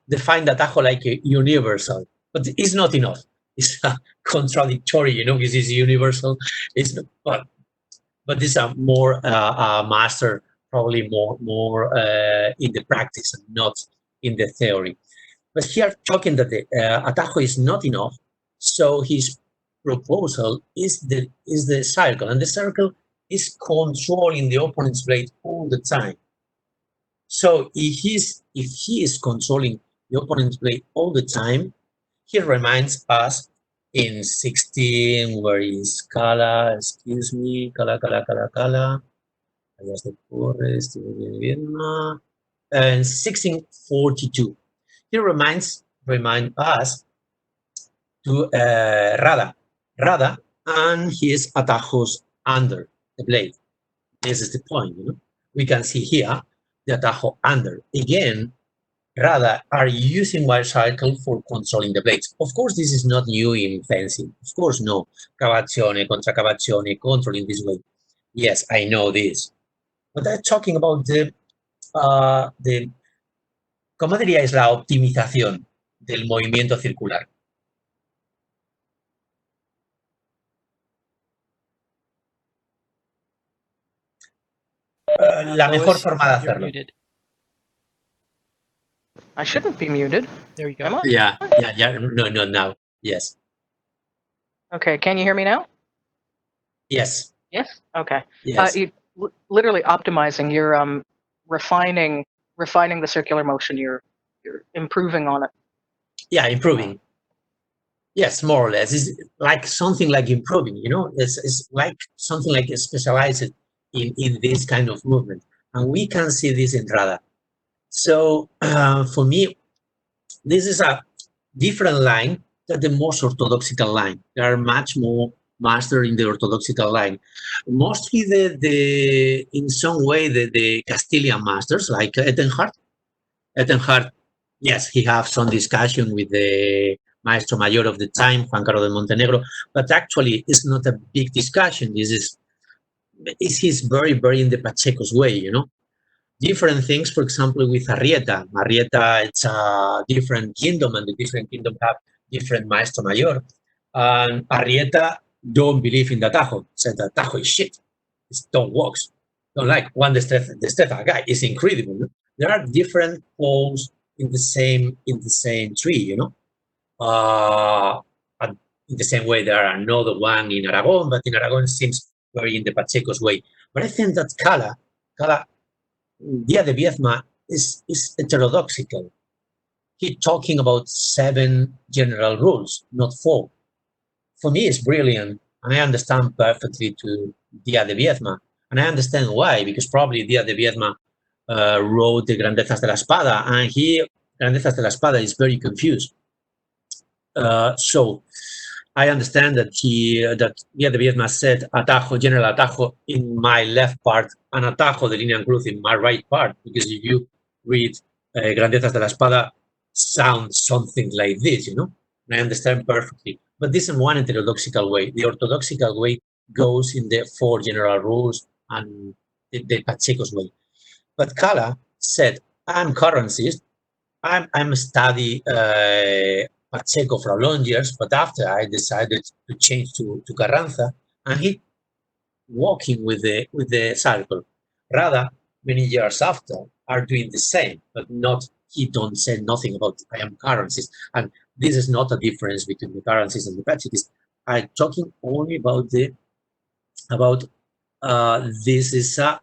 defined atajo like a universal, but it's not enough. It's contradictory, you know, because it's universal. It's not, but this is more a master, probably more in the practice and not in the theory. But here talking that the atajo is not enough, so his proposal is the circle, and the circle is controlling the opponent's blade all the time. So if he is controlling the opponent's blade all the time, he reminds us in 16, where is Kala? Excuse me, Kala. And 1642. He remind us to Rada and his atajos under the blade. This is the point, you know. We can see here the atajo under. Again, Rada are using wire cycle for controlling the blades. Of course, this is not new in fencing. Of course, no. Cavazione, contracavazione, controlling this way. Yes, I know this. But I'm talking about the ¿cómo diríais la optimización del movimiento circular? La mejor Lois, forma de you're hacerlo. muted. I shouldn't be muted. There you Am go. I? Yeah. No, now. Yes. Okay, can you hear me now? Yes. Yes? Okay. Yes. Literally optimizing, you're refining the circular motion, you're improving on it. Yeah, improving. Yes, more or less. It's like something like improving, you know? It's like something like specialized in this kind of movement. And we can see this in Rada. So for me, this is a different line than the most orthodoxical line. There are much more master in the orthodoxical line. Mostly in some way the Castilian masters like Ettenhart. Ettenhart, yes, he have some discussion with the Maestro Mayor of the time, Juan Carlos de Montenegro, but actually it's not a big discussion. This is his very in the Pacheco's way, you know. different things, for example, with Arrieta. Arrieta, it's a different kingdom, and the different kingdom have different maestro mayor. And Arrieta don't believe in the Tajo. Said the Tajo is shit. It don't work. Don't like one Destreza guy is incredible. There are different poles in the same tree, you know. And in the same way, there are another one in Aragon, but in Aragon it seems very in the Pacheco's way. But I think that Cala, Dia de Viezma is heterodoxical. He's talking about 7 general rules, not 4. For me, it's brilliant, and I understand perfectly to Dia de Viezma, and I understand why, because probably Dia de Viezma wrote the Grandezas de la Espada, and Grandezas de la Espada is very confused. So I understand that Dia de Viezma said Atajo, General Atajo in my left part, and Atajo de Línea en Cruz in my right part, because if you read Grandezas de la Espada, sounds something like this, you know, and I understand perfectly. But this is one heterodoxical way. The orthodoxical way goes in the 4 general rules and the Pacheco's way. But Cala said, I'm currencist, I'm study Pacheco for long years, but after I decided to change to Carranza, and he walking with the circle. Rather, many years after, are doing the same, but not, he don't say nothing about I am currencist. And this is not a difference between the currencist and the Pachecoist. I'm talking only about this is a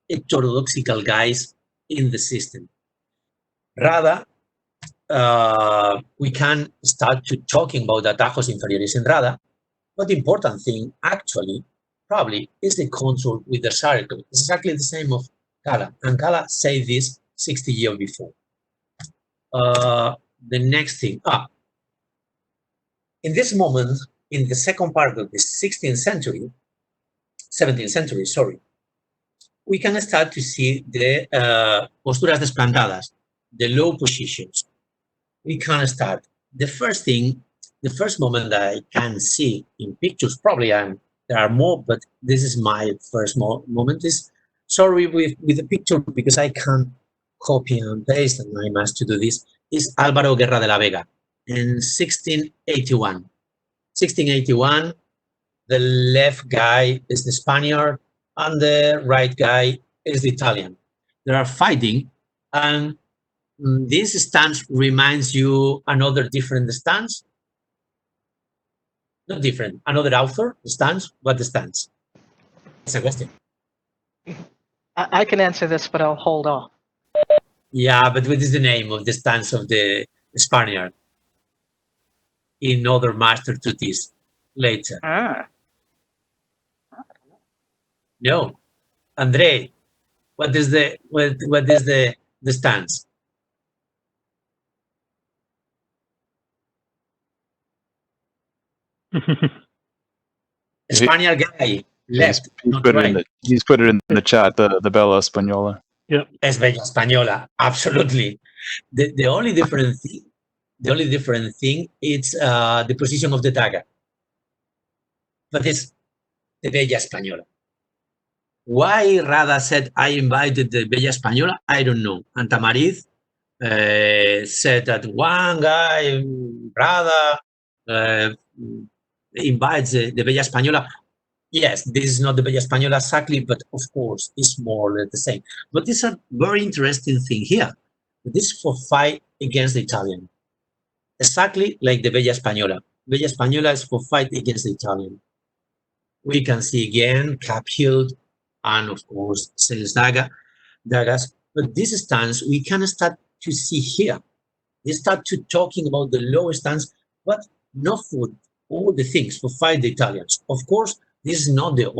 heterodoxical guys in the system. Rather, we can start to talking about atajos inferiores in Rada, but the important thing actually probably is the control with the circle. It's exactly the same of Cala, and Cala said this 60 years before. The next thing, in this moment, in the second part of the 17th century, sorry, we can start to see the posturas desplantadas, the low positions. We can start. The first moment that I can see in pictures, probably there are more, but this is my first moment, is, sorry with the picture because I can't copy and paste and I must to do this, is Álvaro Guerra de la Vega in 1681. 1681, the left guy is the Spaniard and the right guy is the Italian. They are fighting, and this stance reminds you another different stance. Not different, another author stance. What the stance? It's a question. I can answer this, but I'll hold off. Yeah, but what is the name of the stance of the Spaniard in other master treatise later? No, Andre, what is the stance? Spaniard guy, left, not right. He's put it in the chat, the Bella Española. Yep. Es Bella Española, absolutely. The only different thing is the position of the dagger. But it's the Bella Española. Why Rada said I invited the Bella Española, I don't know. And Tamariz said that one guy, Rada, invites the Bella Española. Yes, this is not the Bella Española exactly, but of course, it's more or less the same. But this is a very interesting thing here. This is for fight against the Italian. Exactly like the Bella Española. Bella Española is for fight against the Italian. We can see again cap hilt and of course sales daggers. But this stance we can start to see here. They start to talking about the low stance, but not for all the things for fight the Italians. Of course, this is not the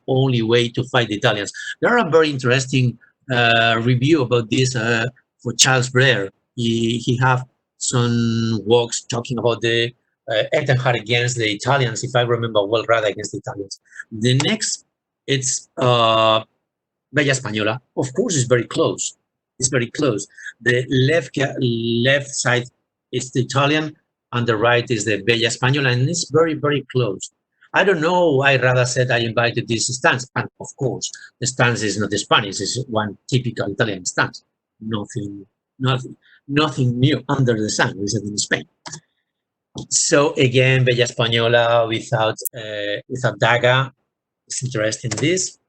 only way to fight the Italians. There are a very interesting review about this for Charles Blair. He have some works talking about the Ettenhard against the Italians, if I remember well, rather against the Italians. The next, it's Bella Española. Of course, it's very close. It's very close. The left side is the Italian, and the right is the Bella Española, and it's very, very close. I don't know why Rada said I invited this stance. And of course, the stance is not the Spanish, it's one typical Italian stance. Nothing new under the sun, we said in Spain. So again, Bella Española without daga. It's interesting this.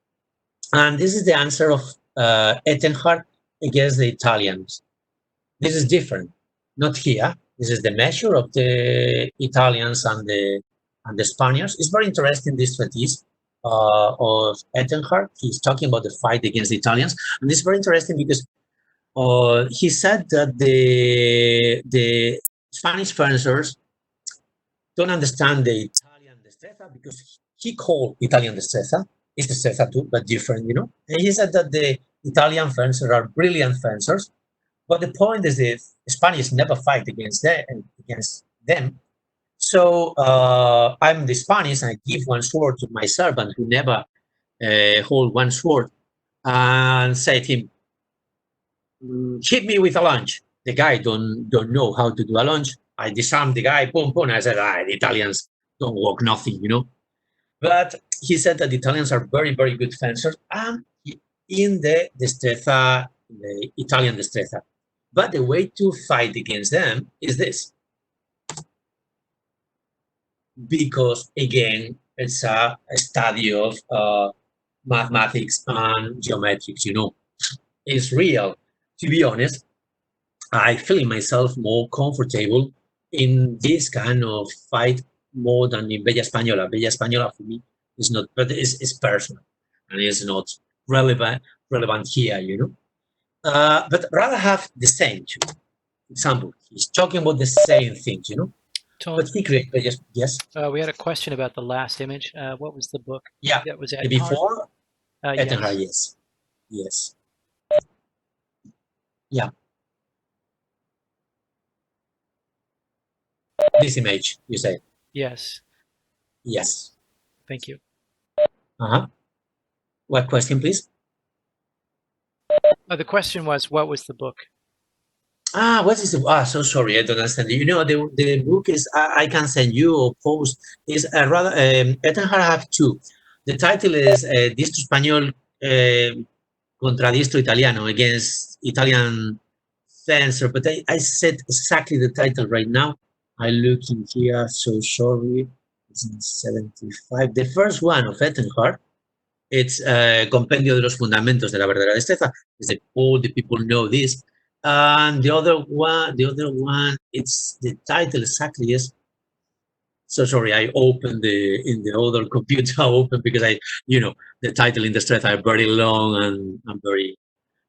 And this is the answer of Ettenhart against the Italians. This is different. Not here. This is the measure of the Italians and the Spaniards. It's very interesting, this treatise of Ettenhart. He's talking about the fight against the Italians. And it's very interesting because he said that the Spanish fencers don't understand the Italian destreza because he called Italian destreza. It's destreza too, but different, you know. And he said that the Italian fencers are brilliant fencers. But the point is that Spanish never fight against them. So I'm the Spanish, and I give one sword to my servant who never hold one sword, and say to him, hit me with a lunge. The guy don't know how to do a lunge. I disarmed the guy, boom, boom. I said, the Italians don't walk nothing, you know. But he said that the Italians are very, very good fencers, and in the destreza, the Italian destreza. But the way to fight against them is this. Because, again, it's a study of mathematics and geometrics, you know. It's real. To be honest, I feel myself more comfortable in this kind of fight more than in Bella Española. Bella Española for me is not, but it's personal and it's not relevant here, you know. But rather have the same too. For example, he's talking about the same things, you know. Tom, But he created, yes. we had a question about the last image. What was the book? Yeah, that was the before Ettenhart, yes. Yes. Yeah. This image, you say? Yes. Yes. Thank you. Uh-huh. What question, please? The question was, what was the book? What is the? So sorry, I don't understand. You know, the book is I can send you or post is rather Ettenhart have two. The title is Distro Español contra Distro Italiano, against Italian fencer, but I said exactly the title right now. I look in here, so sorry. It's in 75. The first one of Ettenhart, it's Compendio de los Fundamentos de la Verdadera Destreza. All the people know this. And the other one, it's the title exactly is. So sorry, I opened in the other computer. I opened because the title in the stress are very long and very.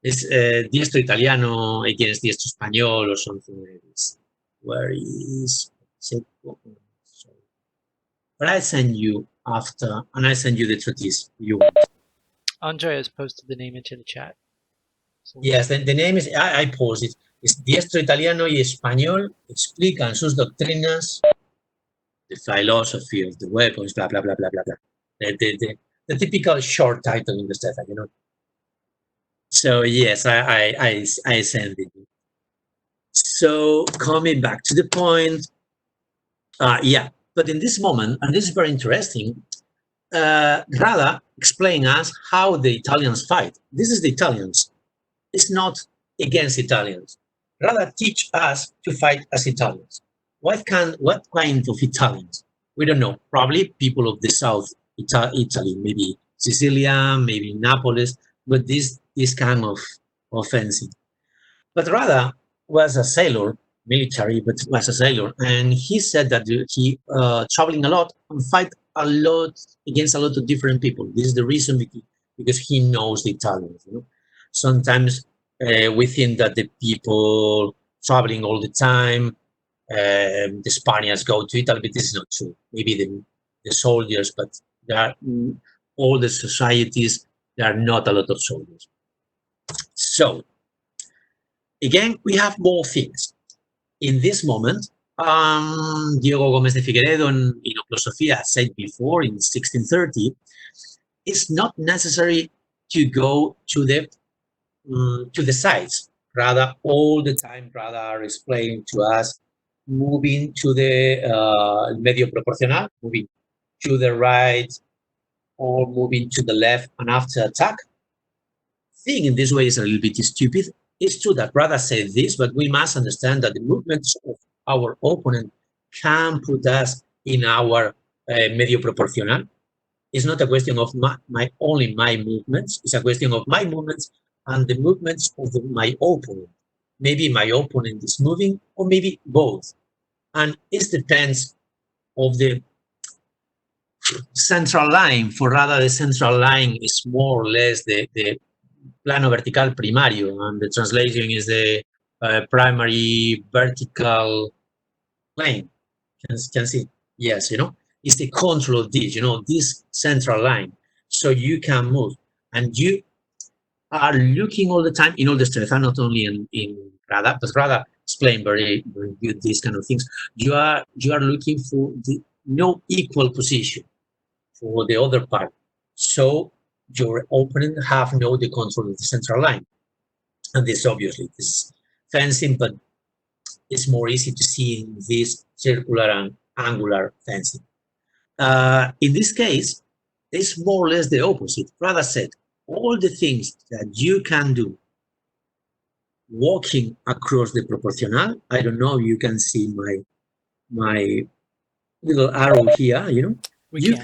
It's Diestro Italiano against Diestro Español or something like this. Where is? But I send you after, and I send you the treatise you want. Andre has posted the name into the chat. So yes, the name is, I post it. Es Diestro Italiano y Español explican sus doctrinas, the philosophy of the weapons, blah, blah, blah, blah, blah, blah. The typical short title in the stuff, you know. So yes, I send it. So coming back to the point, yeah, but in this moment, and this is very interesting, Rada explain us how the Italians fight. This is the Italians. It's not against Italians. Rada teach us to fight as Italians. What kind of Italians? We don't know. Probably people of the South Italy, maybe Sicilia, maybe Naples, but this kind of offensive. But Rada was a sailor, military, but was a sailor, and he said that he traveling a lot and fight a lot against a lot of different people. This is the reason, because he knows the Italians. You know, sometimes we think that the people traveling all the time, the Spaniards go to Italy, but this is not true. Maybe the soldiers, but there are all the societies. There are not a lot of soldiers. So again, we have more things. In this moment, Diego Gómez de Figueredo in Filosofía said before in 1630, it's not necessary to go to the sides. Rather, all the time, Rather are explaining to us moving to the medio proporcional, moving to the right or moving to the left and after attack. Thing in this way is a little bit stupid. It's true that Rada said this, but we must understand that the movements of our opponent can put us in our medio proporcional. It's not a question of only my movements. It's a question of my movements and the movements of my opponent. Maybe my opponent is moving, or maybe both. And it depends of the central line. For Rada, the central line is more or less the plano vertical primario, and the translation is the primary vertical plane. Can see? Yes, it's the control of this, this central line. So you can move, and you are looking all the time in all the strength, not only in Rada, but Rada explain very, very good these kind of things. You are looking for the no equal position for the other part. So your opponent have no the control of the central line. And this obviously is fencing, but it's more easy to see in this circular and angular fencing. In this case, it's more or less the opposite. Rada said, all the things that you can do walking across the proportional, I don't know, you can see my little arrow here, you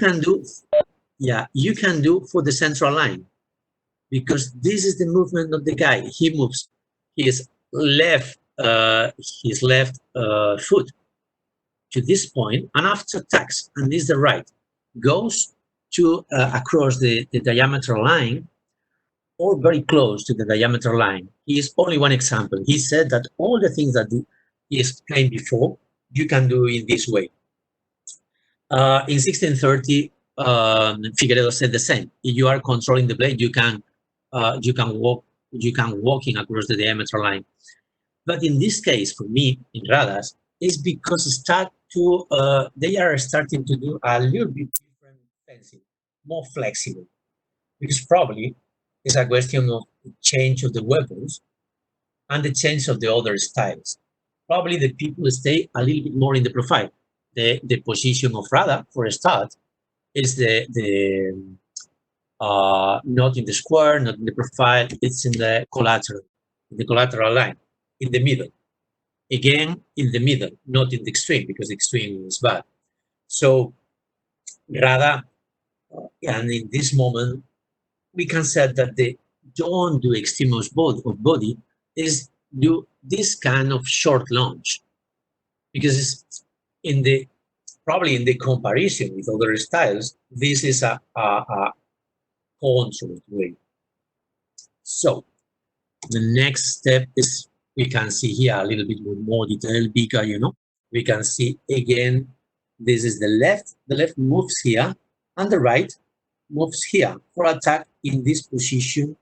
can do for the central line, because this is the movement of the guy. He moves his left foot to this point, and after attacks, and this is the right, goes to across the diameter line, or very close to the diameter line. He is only one example. He said that all the things that he explained before, you can do in this way. In 1630, Figueredo said the same. If you are controlling the blade, you can walking across the diameter line. But in this case, for me, in Radas, it's because they are starting to do a little bit different fencing, more flexible, because probably it's a question of the change of the weapons and the change of the other styles. Probably the people stay a little bit more in the profile. The position of Rada, for a start, is not in the square, not in the profile, it's in the collateral line, in the middle. Again, in the middle, not in the extreme, because the extreme is bad. So Rada, and in this moment, we can say that they don't do extremist of body, is do this kind of short launch, because it's probably in the comparison with other styles, this is a controlled way. So the next step is, we can see here a little bit more detail, bigger, we can see again, this is the left moves here, and the right moves here for attack in this position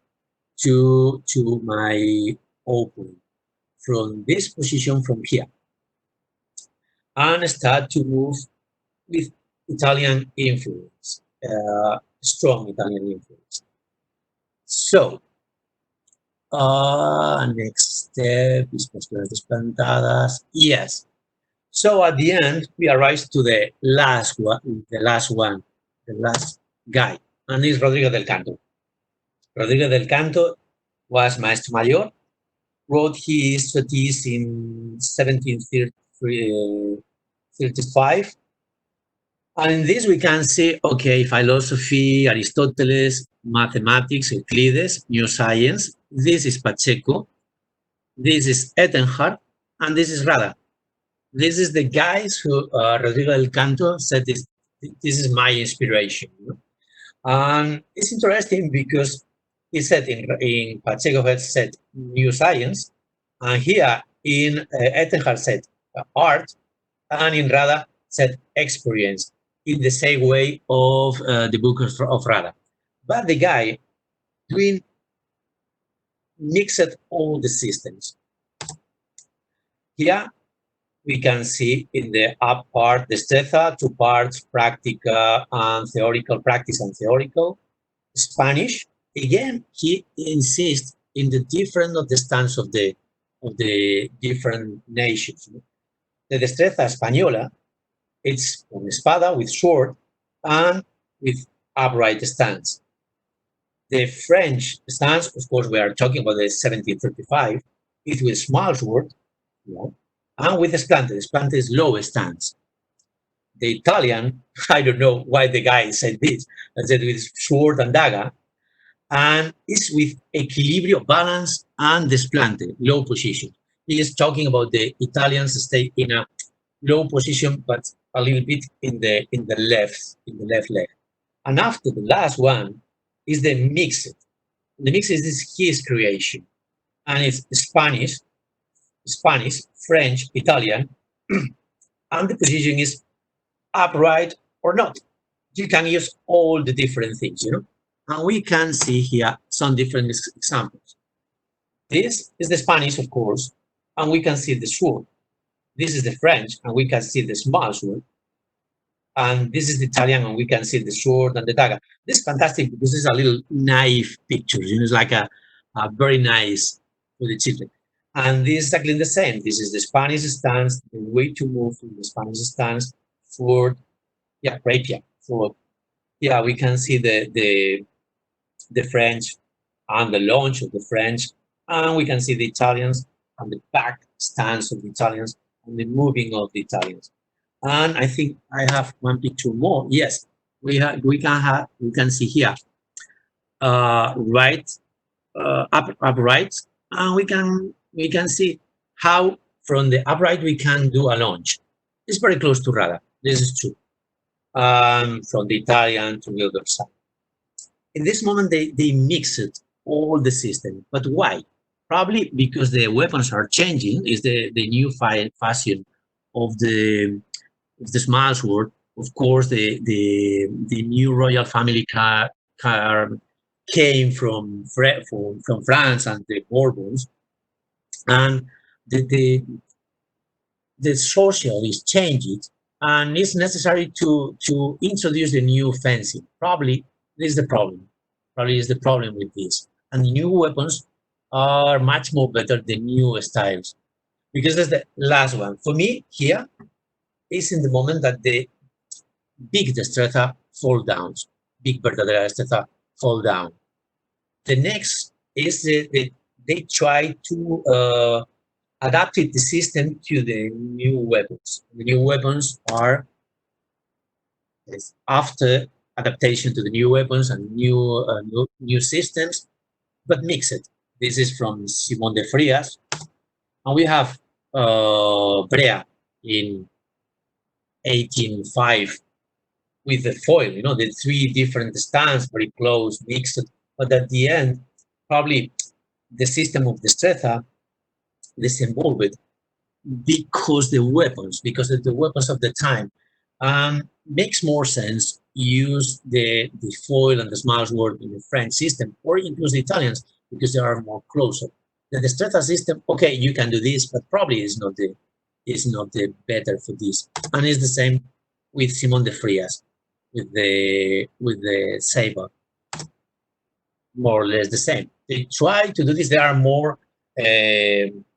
to my opponent, from this position from here, and start to move with Italian influence, strong Italian influence. So, next step is posturas desplantadas. Yes. So at the end, we arrive to the last guy, and it's Rodrigo del Canto. Rodrigo del Canto was Maestro Mayor, wrote his treatise in 1735. And in this we can see, okay, philosophy, Aristoteles, mathematics, Euclides, new science. This is Pacheco. This is Ettenhart, and this is Rada. This is the guys who Rodrigo del Canto said this is my inspiration. And it's interesting because he said in Pacheco had said new science, and here in Ettenhart said art, and in Rada said experience, in the same way of the book of Rada. But the guy mixed all the systems. Here we can see in the up part, Destreza, 2 parts, practica and theoretical, practice and theoretical. Spanish, again, he insists in the different of the stance of the different nations. The Destreza Española, it's on Espada with sword, and with upright stance. The French stance, of course, we are talking about the 1735, is with small sword, and with splendor. Splendor is low stance. The Italian, I don't know why the guy said this, I said with sword and dagger, and it's with equilibrio, balance, and desplante, low position. He is talking about the Italians stay in a low position, but a little bit in the left leg. And after the last one is the mixed. The mixed is his creation, and it's Spanish, French, Italian, and the position is upright or not. You can use all the different things. And we can see here some different examples. This is the Spanish, of course, and we can see the sword. This is the French, and we can see the small sword. And this is the Italian, and we can see the sword and the dagger. This is fantastic because it's a little naive picture. It's like a very nice for the children. And this is exactly the same. This is the Spanish stance, the way to move from the Spanish stance for, rapier. For, we can see the French and the launch of the French, and we can see the Italians and the back stance of the Italians and the moving of the Italians. And I think I have one picture more. Yes, we can see here right upright, and we can see how from the upright we can do a launch. It's very close to Rada. This is true. From the Italian to the other side. In this moment, they mixed all the system. But why? Probably because the weapons are changing. Is the new fashion of the small sword. Of course, the new royal family car came from France and the Bourbons, and the social is changed, and it's necessary to introduce the new fencing. Probably this is the problem. Probably is the problem with this. And the new weapons are much more better than new styles. Because that's the last one. For me, here is in the moment that the big Destreza fall down. Big Verdadera Destreza fall down. The next is they try to adapt the system to the new weapons. The new weapons are after adaptation to the new weapons and new systems, but mixed. This is from Simón de Frías, and we have Brea in 1805 with the foil. The three different stands, very close, mixed, but at the end, probably the system of Destreza disinvolved because the weapons of the time makes more sense use the foil and the small sword in the French system, or include the Italians because they are more closer. The Destreza system, okay, you can do this, but probably is not the better for this. And it's the same with Simón de Frías, with the saber, more or less the same. They try to do this. There are more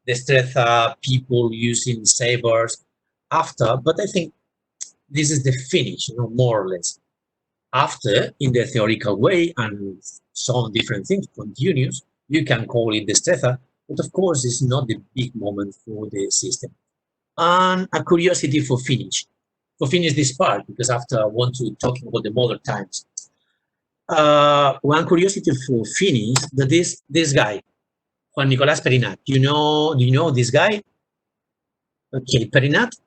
Destreza people using sabers after, but I think this is the finish, more or less. After, in the theoretical way, and some different things continues, you can call it Destreza, but of course it's not the big moment for the system. And a curiosity for finish this part, because after I want to talk about the modern times. One curiosity for finish, that is this guy, Juan Nicolás Perinat. Do you know this guy? Okay, Perinat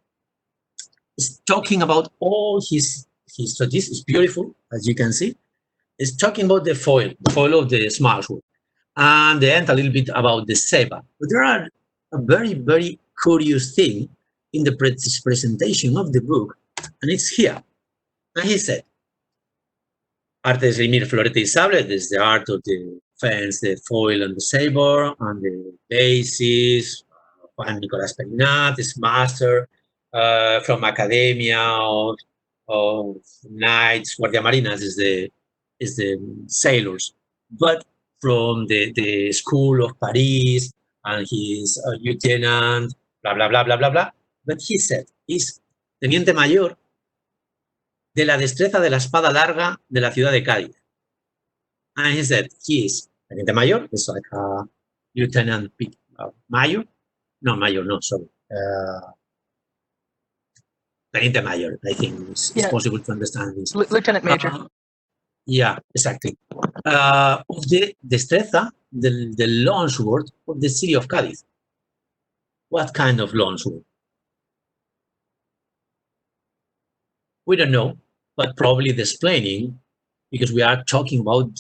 is talking about all his studies. It's beautiful, as you can see. It's talking about the foil of the small sword, and the end a little bit about the saber. But there are a very, very curious thing in the presentation of the book, and it's here. And he said, Arte de esgrimir florete y sable, this is the art of the fence, the foil and the saber, and the basis. Juan Nicolás Perinat is master from Academia of Knights, Guardia Marinas is the sailors, but from the school of Paris, and he's a lieutenant, blah blah blah blah blah blah. But he said he's teniente mayor de la destreza de la espada larga de la ciudad de Cádiz. And he said, he is Teniente Mayor, it's like a Lieutenant Mayor. No, Mayor, no, sorry. Teniente Mayor, I think it's possible to understand this. Lieutenant Major. Yeah, exactly. Of the destreza, the longsword of the city of Cádiz. What kind of longsword? We don't know, but probably the explaining, because we are talking about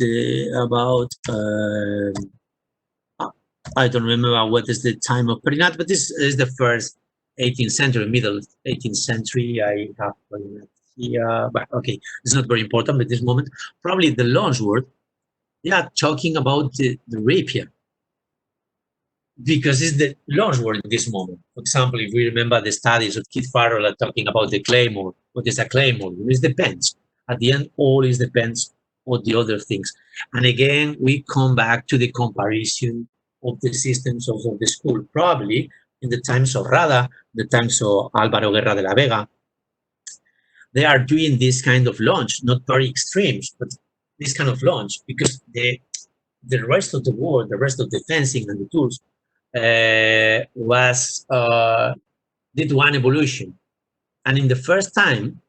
I don't remember what is the time of Perinat, but this is the first 18th century, middle 18th century. I have here, but okay, it's not very important at this moment. Probably the longsword. They are talking about the rapier, because it's the longsword in this moment. For example, if we remember the studies of Keith Farrell are talking about the claymore, what is a claymore? It depends. At the end, all is depends on the other things. And again, we come back to the comparison of the systems of the school. Probably in the times of Rada, the times of Álvaro Guerra de la Vega, they are doing this kind of launch, not very extremes, but this kind of launch, because the rest of the world, the rest of the fencing and the tools did one evolution. And in the first time,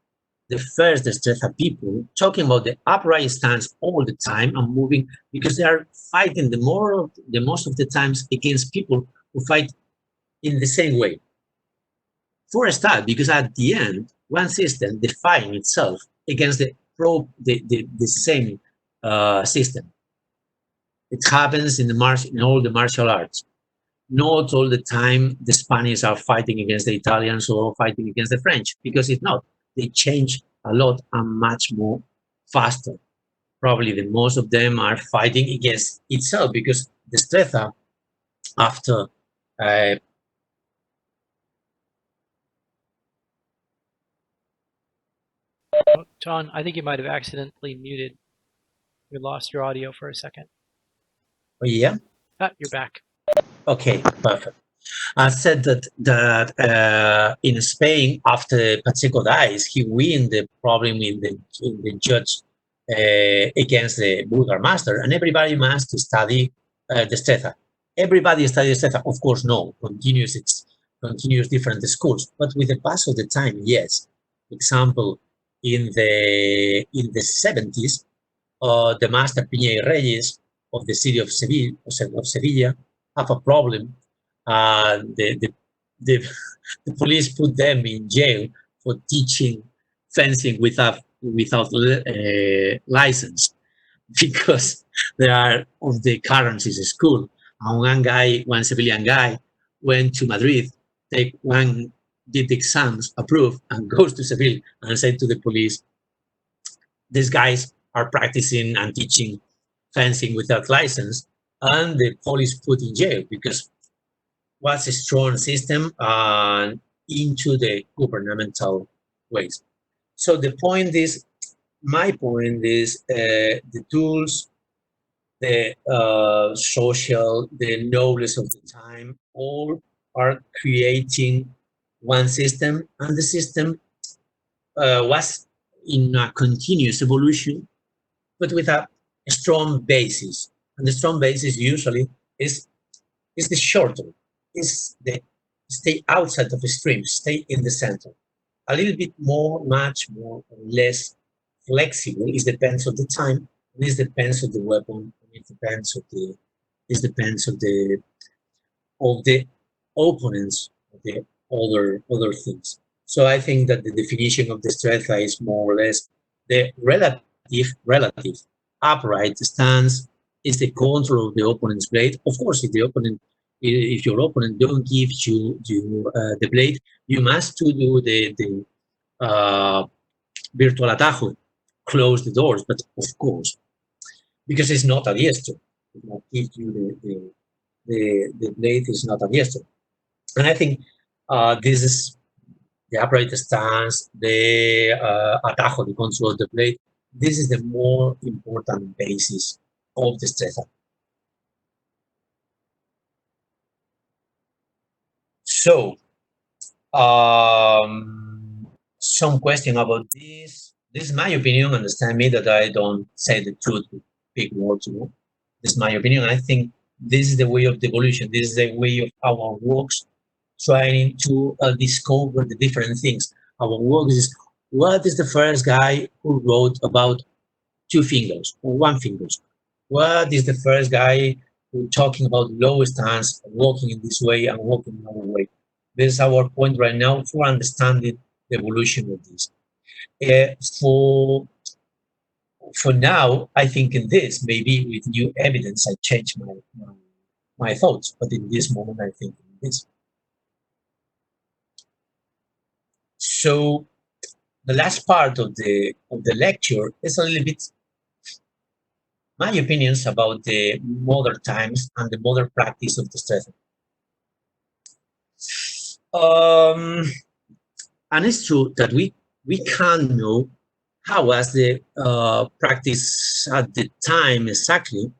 the first Destreza people talking about the upright stance all the time and moving, because they are fighting the most of the times against people who fight in the same way. For a start, because at the end, one system defines itself against the same system. It happens in all the martial arts. Not all the time the Spanish are fighting against the Italians or fighting against the French, because if not, they change a lot and much more faster. Probably the most of them are fighting against itself, because Destreza, after John, I think you might have accidentally muted. We lost your audio for a second. oh yeah, You're back. okay, perfect. I said that in Spain, after Pacheco dies, he win the problem in the judge against the Burgomaster, and everybody must study Destreza. Everybody studies Destreza, of course. No, continues different schools, but with the pass of the time, yes. Example, in the 70s, the master Piña y Reyes of the city of Sevilla have a problem. The police put them in jail for teaching fencing without license, because they are of the currencies school. And one civilian guy, went to Madrid, did the exams, approved, and goes to Seville and said to the police, these guys are practicing and teaching fencing without license, and the police put in jail because was a strong system into the governmental ways. So my point is the tools, the social, the knowledge of the time, all are creating one system, and the system was in a continuous evolution, but with a strong basis. And the strong basis usually is the shorter, is the stay outside of the stream, stay in the center. A little bit more, much more, or less flexible. It depends on the time, and it depends on the weapon, and it depends of the opponents, of the other things. So I think that the definition of the destreza is more or less the relative upright stance is the control of the opponent's blade. Of course, if your opponent don't give you the blade, you must to do the virtual atajo, close the doors. But of course, because it's not a diestro, it not give you the blade is not a diestro. And I think this is the upright stance, the atajo, the control of the blade. This is the more important basis of the destreza. So, some question about this. This is my opinion. Understand me that I don't say the truth with big words. This is my opinion. I think this is the way of the evolution. This is the way of our works, trying to discover the different things. Our work is, what is the first guy who wrote about two fingers or one fingers? What is the first guy who talking about low stance, walking in this way and walking another way? This is our point right now for understanding the evolution of this. Uh, for for now, I think in this, maybe with new evidence, I change my thoughts. But in this moment, I think in this. So the last part of the lecture is a little bit my opinions about the modern times and the modern practice of the stress. And it's true that we can't know how was the practice at the time exactly,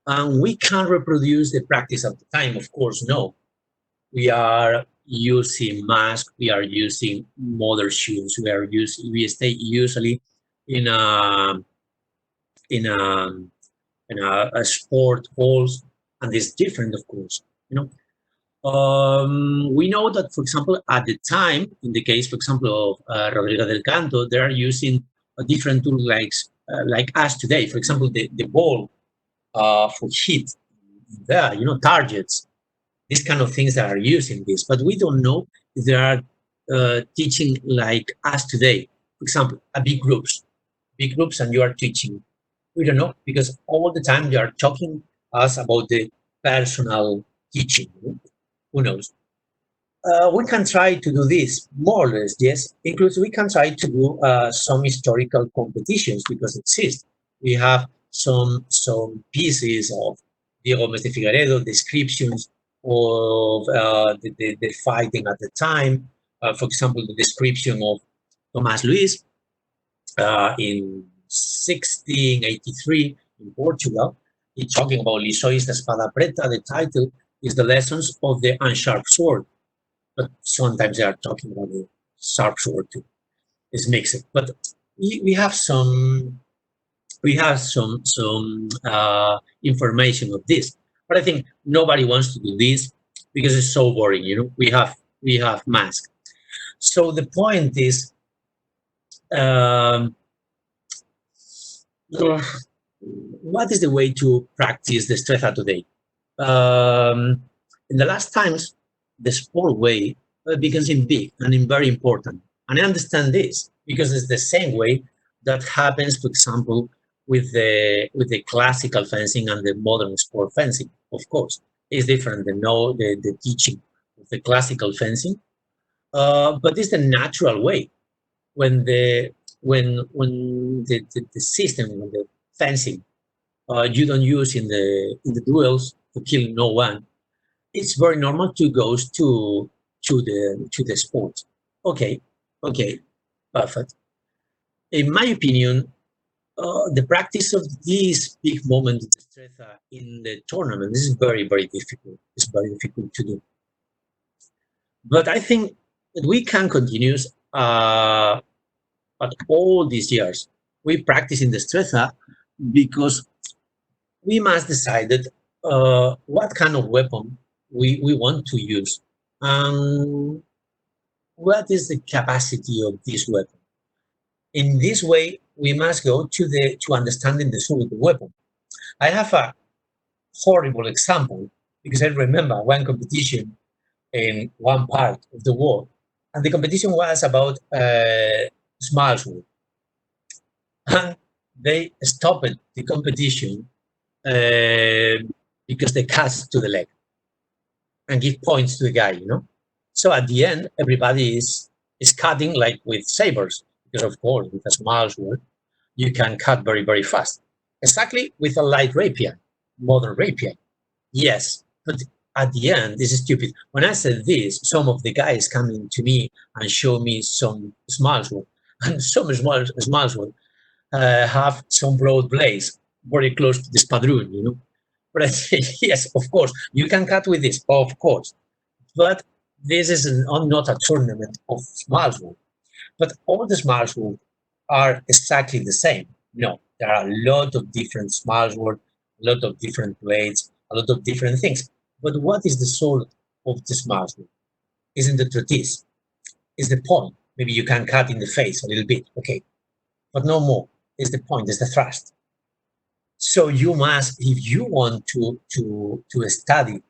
and we can't reproduce the practice at the time. Of course, no. We are using masks. We are using modern shoes. We stay usually in a in a a sport halls, and it's different, of course. We know that, for example, at the time, in the case, for example, of Rodrigo del Canto, they are using a different tool like us today. For example, the ball for hit, there, targets, these kind of things that are using this. But we don't know if they are teaching like us today. For example, big groups, and you are teaching. We don't know because all the time you are talking us about the personal teaching. Who knows? We can try to do this more or less, yes. Includes we can try to do some historical competitions because it exists. We have some pieces of Diego Mestre Figueredo, descriptions of the fighting at the time. For example, the description of Tomás Luis in 1683 in Portugal. He's talking about Lisois de Espada Preta. The title is the lessons of the unsharp sword, but sometimes they are talking about the sharp sword too. It's mixed, but we have some information of this. But I think nobody wants to do this because it's so boring. We have masks. So the point is, what is the way to practice the destreza today? In the last times, the sport way becomes in big and in very important. And I understand this because it's the same way that happens, for example, with the classical fencing and the modern sport fencing. Of course, it's different than the teaching of the classical fencing, but it's the natural way when the system, when the fencing you don't use in the duels to kill no one. It's very normal to go to the sport. Okay, perfect. In my opinion, the practice of this big moment in the tournament is very difficult. It's very difficult to do. But I think that we can continue at all these years. We practice in the destreza because we must decide what kind of weapon we want to use and what is the capacity of this weapon. In this way, we must go to understanding the soul of the weapon. I have a horrible example because I remember one competition in one part of the world, and the competition was about small sword. And they stopped the competition because they cut to the leg and give points to the guy, So at the end, everybody is cutting like with sabers, because of course, with a small sword, you can cut very fast. Exactly with a light rapier, modern rapier. Yes, but at the end, this is stupid. When I said this, some of the guys coming to me and show me some small sword, and some small sword have some broad blades very close to the spadroon, But I say, yes, of course, you can cut with this, of course. But this is not a tournament of small sword. But all the small sword are exactly the same. No, there are a lot of different small words, a lot of different plates, a lot of different things. But what is the soul of the small word? Isn't the truth is the point. Maybe you can cut in the face a little bit, okay, but no more. Is the point, is the thrust. So you must, if you want to study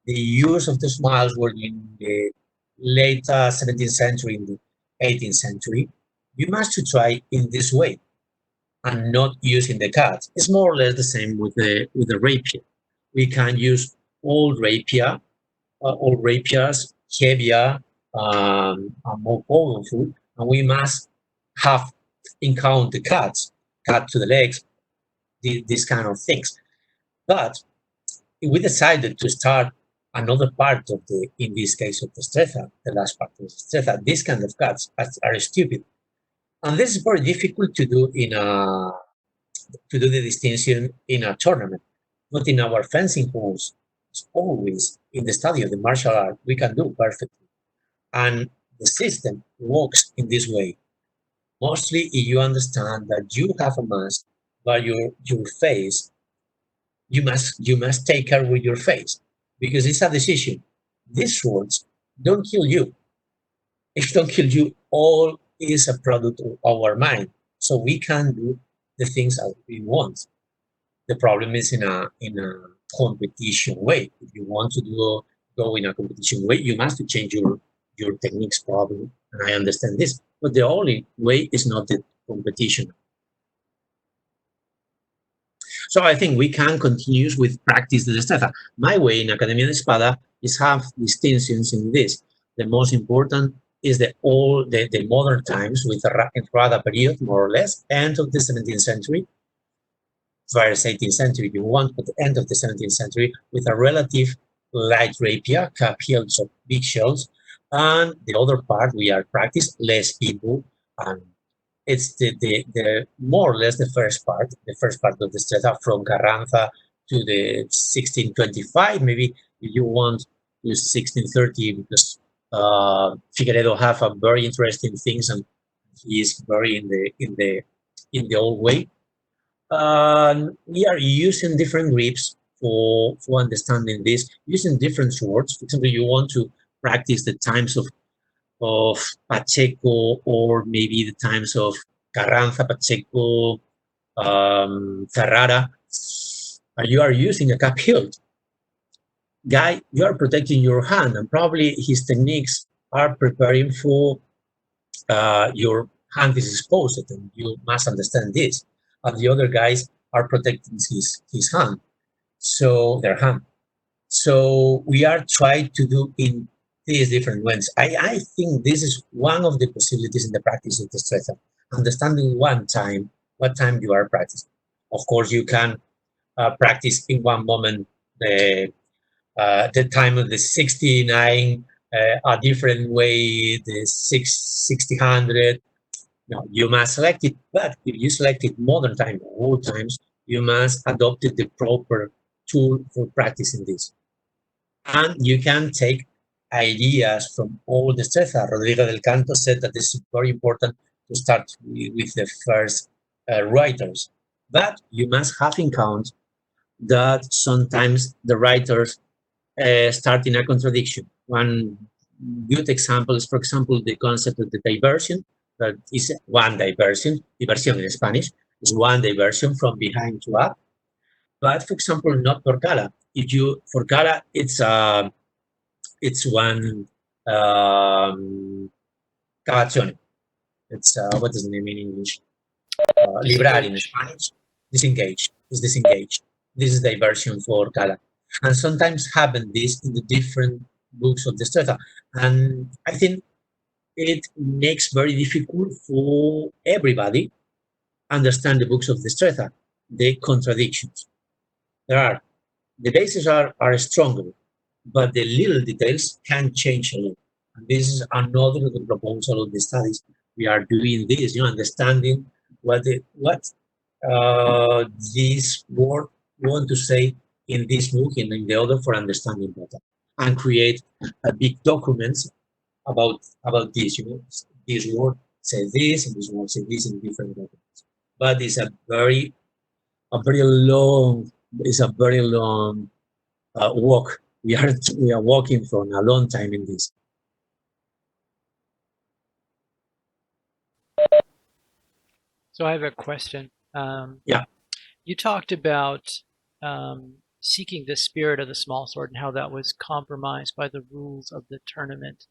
the use of the smiles were in the late 17th century, in the 18th century, you must to try in this way and not using the cards. It's more or less the same with the rapier. We can use old rapiers, heavier, and more powerful, and we must have in count the cuts, cut to the legs, these kind of things. But we decided to start another part of the, in this case of the Destreza, the last part of the Destreza. These kind of cuts are stupid, and this is very difficult to do in a to do the distinction in a tournament. But in our fencing halls, it's always in the study of the martial art we can do perfectly, and the system works in this way. Mostly, if you understand that you have a mask, but your face you must take care with your face because it's a decision. These swords don't kill you. If don't kill you, all is a product of our mind. So we can do the things that we want. The problem is in a competition way. If you want to go in a competition way, you must change your techniques problem. And I understand this. But the only way is not the competition. So I think we can continue with practice the destreza. My way in Academia de Espada is have distinctions in this. The most important is the modern times with the Rada period, more or less, end of the 17th century, first 18th century if you want, but the end of the 17th century with a relative light rapier, cap hilts of big shells, and the other part we are practice less people, and it's the more or less the first part of the strata from Carranza to the 1625, maybe if you want to 1630 because Figueredo have a very interesting things and he is very in the old way. We are using different grips for understanding this, using different swords. For example, you want to practice the times of Pacheco or maybe the times of Carranza, Pacheco, Ferrara, you are using a cap hilt. Guy, you are protecting your hand, and probably his techniques are preparing for your hand is exposed, and you must understand this. And the other guys are protecting his hand, so their hand. So we are trying to do in these different ways. I think this is one of the possibilities in the practice of the stress. Understanding what time you are practicing. Of course, you can practice in one moment the time of the 69, a different way, the 600. No, you must select it, but if you select it modern time, old times, you must adopt the proper tool for practicing this. And you can take ideas from all the stress. Rodrigo del Canto said that this is very important to start with the first writers. But you must have in count that sometimes the writers start in a contradiction. One good example is, for example, the concept of the diversion. That is one diversion in Spanish, is one diversion from behind to up. But for example, not Porcala. If you Porcala, it's one cavazione. It's what is the name in English? Librar in Spanish. Disengage. Is disengaged. This is diversion for Cala. And sometimes happen this in the different books of the strata. And I think it makes very difficult for everybody understand the books of the strata, the contradictions. There are the bases are stronger, but the little details can change a lot. And this is another of the proposal of the studies. We are doing this, understanding what this word want to say in this book and in the other for understanding better, and create a big documents about this, this word say this, and this one say this in different weapons. But it's a very long walk. We are walking for a long time in this. So I have a question. Yeah. You talked about seeking the spirit of the small sword and how that was compromised by the rules of the tournament.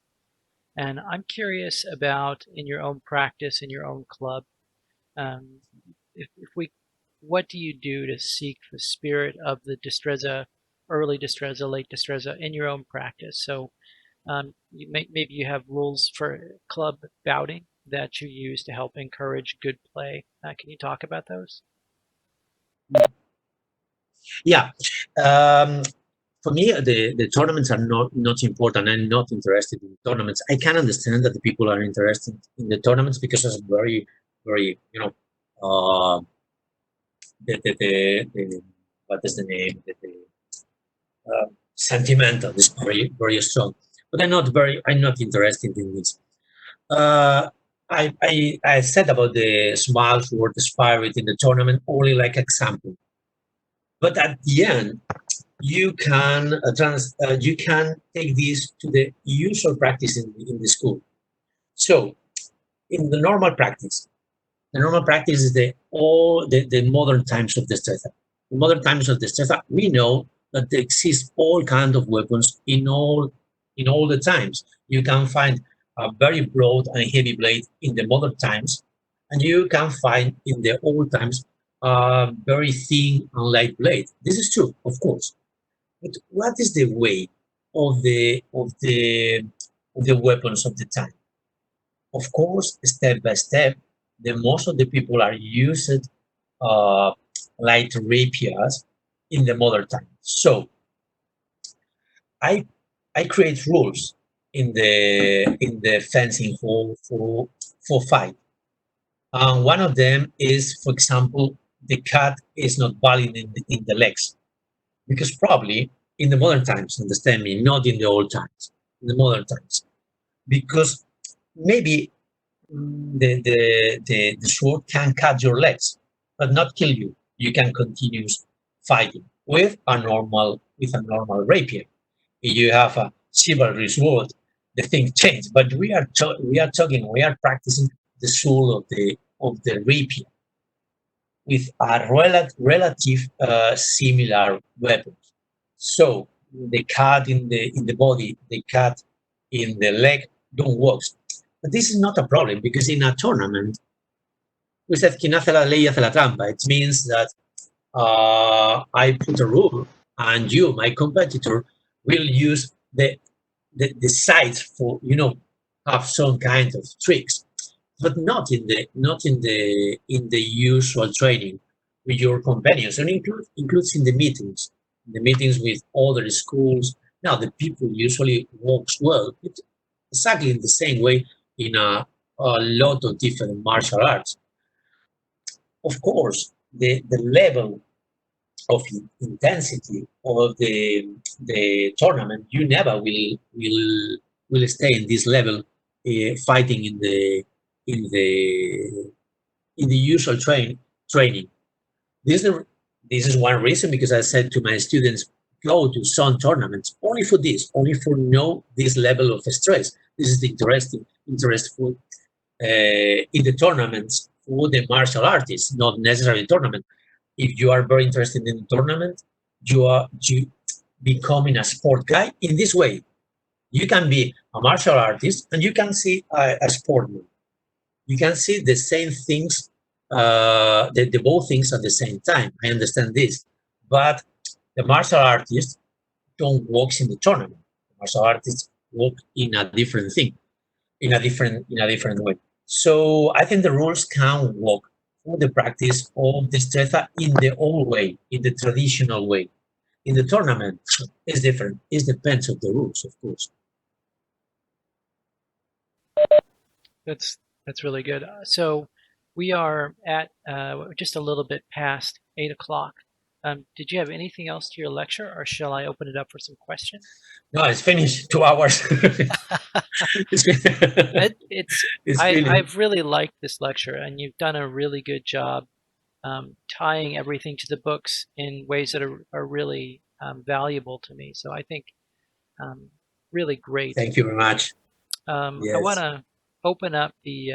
And I'm curious about, in your own practice, in your own club, what do you do to seek the spirit of the destreza, early destreza, late destreza, in your own practice? So maybe you have rules for club bouting that you use to help encourage good play. Can you talk about those? Yeah. For me, the tournaments are not important. I'm not interested in tournaments. I can understand that the people are interested in the tournaments because it's very, very, the what is the name? Sentimental. It's very, very strong. But I'm not interested in this. I said about the small sword spirit in the tournament only like example. But at the end, you can you can take this to the usual practice in the school. So in the normal practice is the modern times of destreza. The modern times of destreza, we know that there exist all kinds of weapons in all the times. You can find a very broad and heavy blade in the modern times, and you can find in the old times a very thin and light blade. This is true, of course. But what is the way of the weapons of the time? Of course, step by step, the most of the people are used uh, light rapiers in the modern time. So I I create rules in the fencing for fight. One of them is, for example, the cut is not valid in the legs because probably in the modern times, understand me, not in the old times, in the modern times, because maybe the sword can cut your legs, but not kill you. You can continue fighting with a normal rapier. If you have a chivalry sword, the thing changes. But we are practicing the soul of the rapier with a relative similar weapons. So the cut in the body, the cut in the leg don't work. But this is not a problem because in a tournament, we said quien hace la ley hace la trampa. It means that I put a rule and you, my competitor, will use the sides for, have some kind of tricks, but not in the usual training with your companions, and includes in the meetings with other schools. Now the people usually works well, exactly in the same way in a lot of different martial arts. Of course, the level of intensity of the tournament, you never will stay in this level, fighting in the in the usual training. This is this is one reason because I said to my students, go to some tournaments only for this, only for know this level of stress. This is the interestful in the tournaments for the martial artists, not necessarily tournament. If you are very interested in the tournament, you becoming a sport guy in this way. You can be a martial artist and you can see a sportman. You can see the same things, the both things at the same time. I understand this, but the martial artists don't work in the tournament. The martial artists work in a different thing, in a different way. So I think the rules can work for the practice of destreza in the old way, in the traditional way. In the tournament, it's different. It depends on the rules, of course. That's really good. So we are at just a little bit past 8 o'clock. Did you have anything else to your lecture, or shall I open it up for some questions? No, it's finished. 2 hours. It's finished. I've really liked this lecture, and you've done a really good job tying everything to the books in ways that are really valuable to me. So I think really great. Thank you very much. I Yes. want to open up the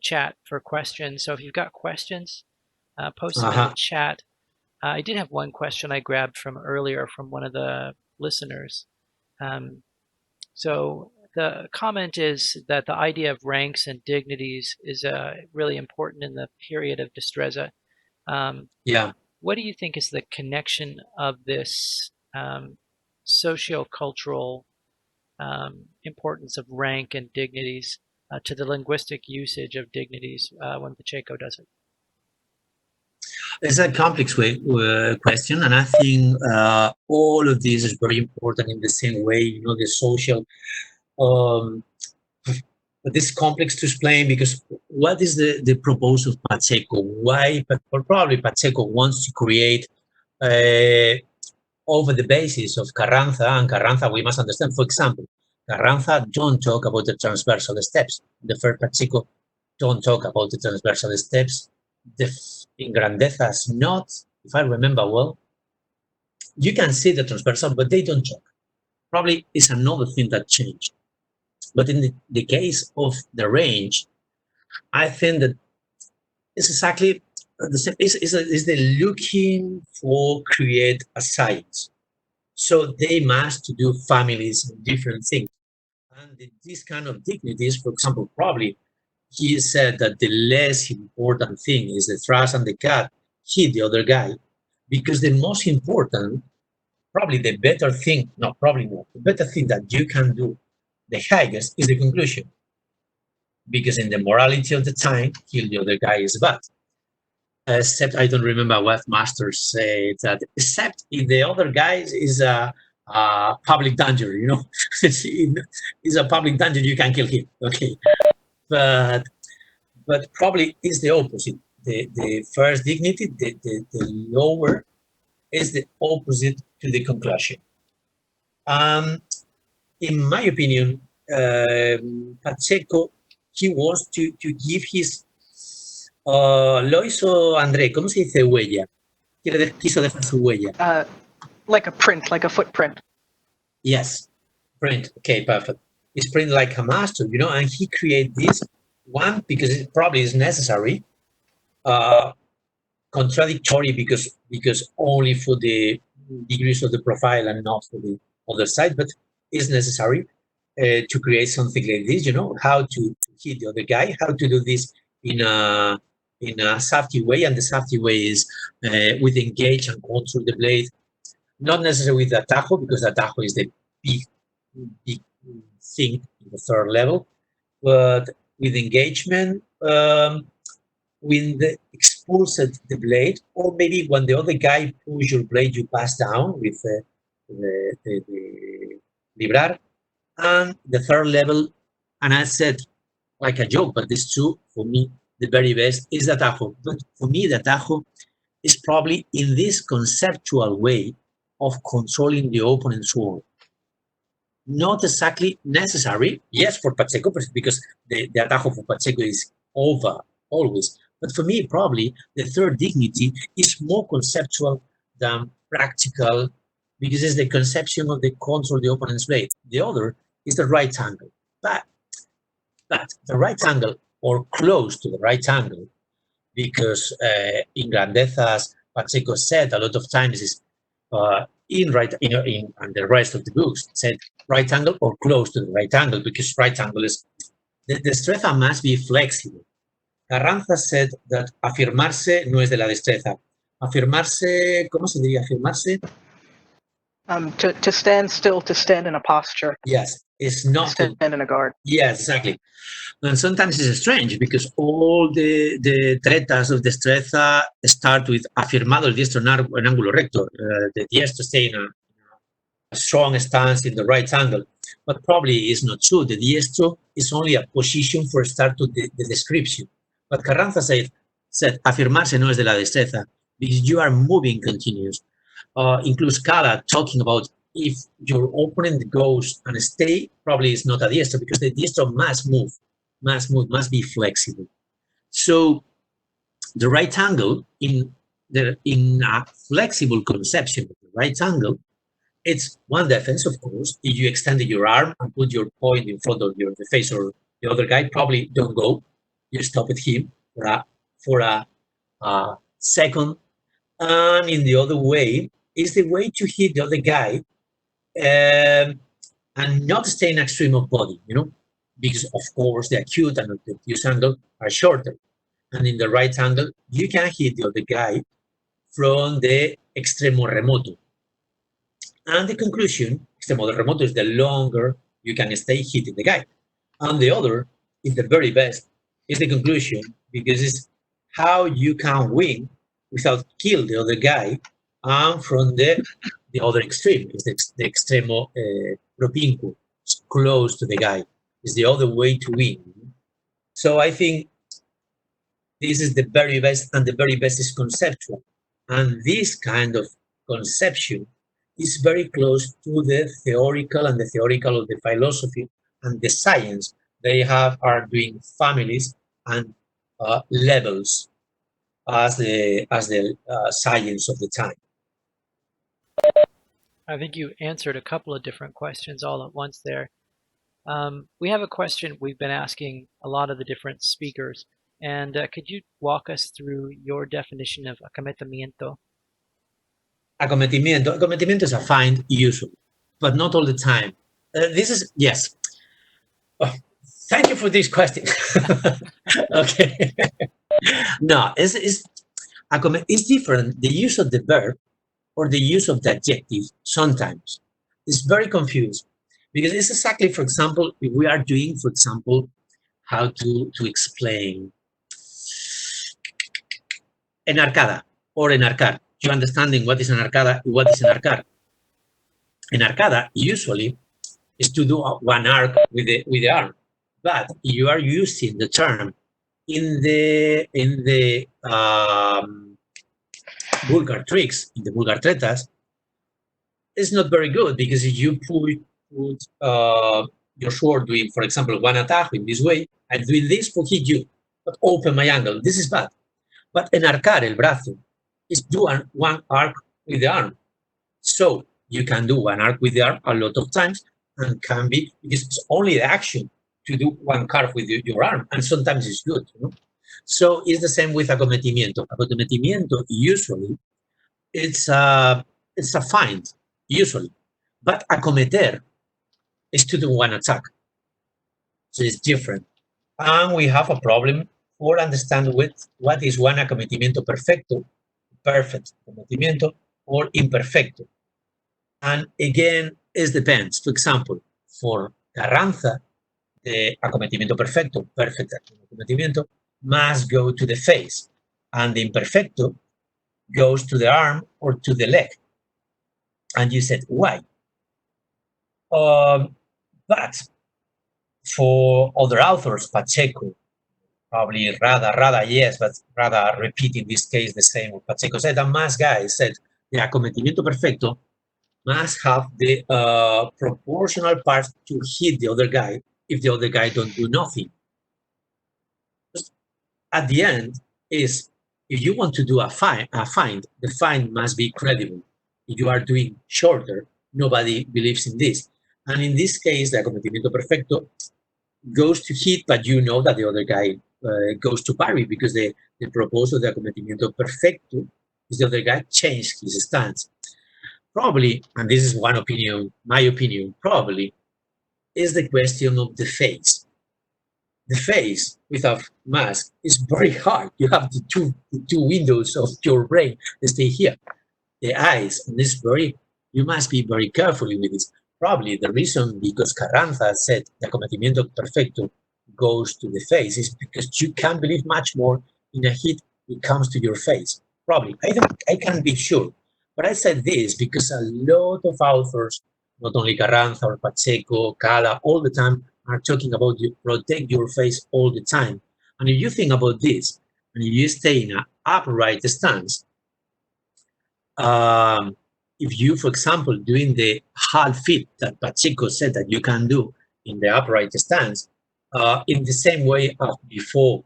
chat for questions. So if you've got questions, post them in the chat. I did have one question I grabbed from earlier from one of the listeners. So the comment is that the idea of ranks and dignities is really important in the period of Destreza. Yeah. What do you think is the connection of this socio-cultural importance of rank and dignities to the linguistic usage of dignities when Pacheco does it? It's a complex question, and I think all of this is very important in the same way. You know, the social. But it's complex to explain because what is the proposal of Pacheco? Why? But probably Pacheco wants to create over the basis of Carranza, and Carranza we must understand. For example, Carranza don't talk about the transversal steps. The first Pacheco don't talk about the transversal steps. In Grandezas, not, if I remember well, you can see the transversal, but they don't talk. Probably is another thing that changed. But in the case of the range, I think that it's exactly the same. Is the looking for create a science. So they must do families and different things. And this kind of dignities, for example, probably he said that the less important thing is the thrust and the cut hit the other guy, because the most important, probably the better thing, no, probably not, the better thing that you can do, the highest, is the conclusion. Because in the morality of the time, kill the other guy is bad. Except I don't remember what Master said, that except if the other guy is a public danger, you know, it's a public danger, you can kill him, okay. But probably is the opposite. The first dignity, the lower, is the opposite to the conclusion. In my opinion, Pacheco, he wants to give his lo hizo André, ¿cómo se dice huella? Quiso dejar su huella. Like a print, like a footprint. Yes, print. Okay, perfect. It's print like a master, you know, and he create this one because it probably is necessary. Contradictory because only for the degrees of the profile and not for the other side, but it's necessary to create something like this. You know, how to hit the other guy, how to do this in a safety way, and the safety way is with engage and control the blade, not necessarily with the atajo, because the atajo is the big thing in the third level, but with engagement, when the expulsed the blade, or maybe when the other guy pulls your blade, you pass down with the librar. And the third level, and I said like a joke, but it's true for me, the very best is the atajo. But for me, the atajo is probably in this conceptual way of controlling the opponent's sword. Not exactly necessary, yes, for Pacheco, because the atajo for Pacheco is over always. But for me, probably the third dignity is more conceptual than practical, because it's the conception of the control the opponent's blade. The other is the right angle. But the right angle, or close to the right angle, because in Grandezas, Pacheco said a lot of times is in the rest of the books said right angle or close to the right angle, because right angle is the destreza must be flexible. Carranza said that afirmarse no es de la destreza. Afirmarse, ¿cómo se diría afirmarse? To stand still, to stand in a posture. Yes, it's not to stand in a guard. Yes, exactly. And sometimes it's strange because all the tretas of destreza start with afirmado el diestro en ángulo recto. The diestro stay in a strong stance in the right angle, but probably is not true. The diestro is only a position for start to the description. But Carranza said afirmarse no es de la destreza, because you are moving continuous. Includes Kala talking about if your opponent goes and stay, probably it's not a diestro because the diestro must move, must be flexible. So the right angle in a flexible conception of the right angle, it's one defense, of course. If you extended your arm and put your point in front of the face or the other guy, probably don't go. You stop at him for a second. And in the other way, is the way to hit the other guy and not stay in extreme of body, because of course the acute and the obtuse angle are shorter. And in the right angle, you can hit the other guy from the extremo remoto. And the conclusion, extremo remoto is the longer you can stay hitting the guy. And the other is the very best, is the conclusion, because it's how you can win without kill the other guy. And from the other extreme is the extremo propinquo, it's close to the guy. Is the other way to win. So I think this is the very best, and the very best is conceptual. And this kind of conception is very close to the theoretical and the theoretical of the philosophy and the science. They are doing families and levels as the science of the time. I think you answered a couple of different questions all at once there. We have a question we've been asking a lot of the different speakers, and could you walk us through your definition of acometimiento? Acometimiento is a find usually, but not all the time. This is, yes. Oh, thank you for this question. Okay. No, it's different. The use of the verb or the use of the adjective sometimes is very confused, because it's exactly, for example, if we are doing, for example, how to explain an arcada or an arcar. You understanding what is an arcada, what is an arcar. An arcada usually is to do one arc with the arm, but you are using the term in the vulgar tricks, in the vulgar tretas. It's not very good, because if you put your sword doing, for example, one attack in this way, and doing this will hit you, but open my angle. This is bad. But en arcar el brazo is do one arc with the arm. So you can do one arc with the arm a lot of times, and can be, because it's only the action to do one carve with your arm, and sometimes it's good. So it's the same with acometimiento. Acometimiento usually it's a find usually, but acometer is to do one attack. So it's different, and we have a problem for understand what is one acometimiento perfecto, perfect acometimiento, or imperfecto. And again, it depends. For example, for Carranza, the acometimiento perfecto, perfect acometimiento, must go to the face, and the imperfecto goes to the arm or to the leg. And you said, why? But for other authors, Pacheco, probably Rada, yes, but Rada repeat in this case the same. Pacheco said, and más guys said, the acometimiento perfecto must have the proportional part to hit the other guy if the other guy don't do nothing. At the end is, if you want to do a find, the find must be credible. If you are doing shorter, nobody believes in this. And in this case, the acometimiento perfecto goes to hit, but you know that the other guy goes to parry, because the proposal of the acometimiento perfecto is the other guy changed his stance. Probably, and this is one opinion, my opinion, probably, is the question of the face. The face without mask is very hard. You have the two windows of your brain that stay here. The eyes, and this you must be very careful with this. Probably the reason because Carranza said the acometimiento perfecto goes to the face is because you can believe much more in a hit that comes to your face. Probably, I can't be sure. But I said this because a lot of authors, not only Carranza or Pacheco, Cala, all the time are talking about you protect your face all the time. And if you think about this, and if you stay in an upright stance, if you, for example, doing the half fit that Pacheco said that you can do in the upright stance, in the same way as before,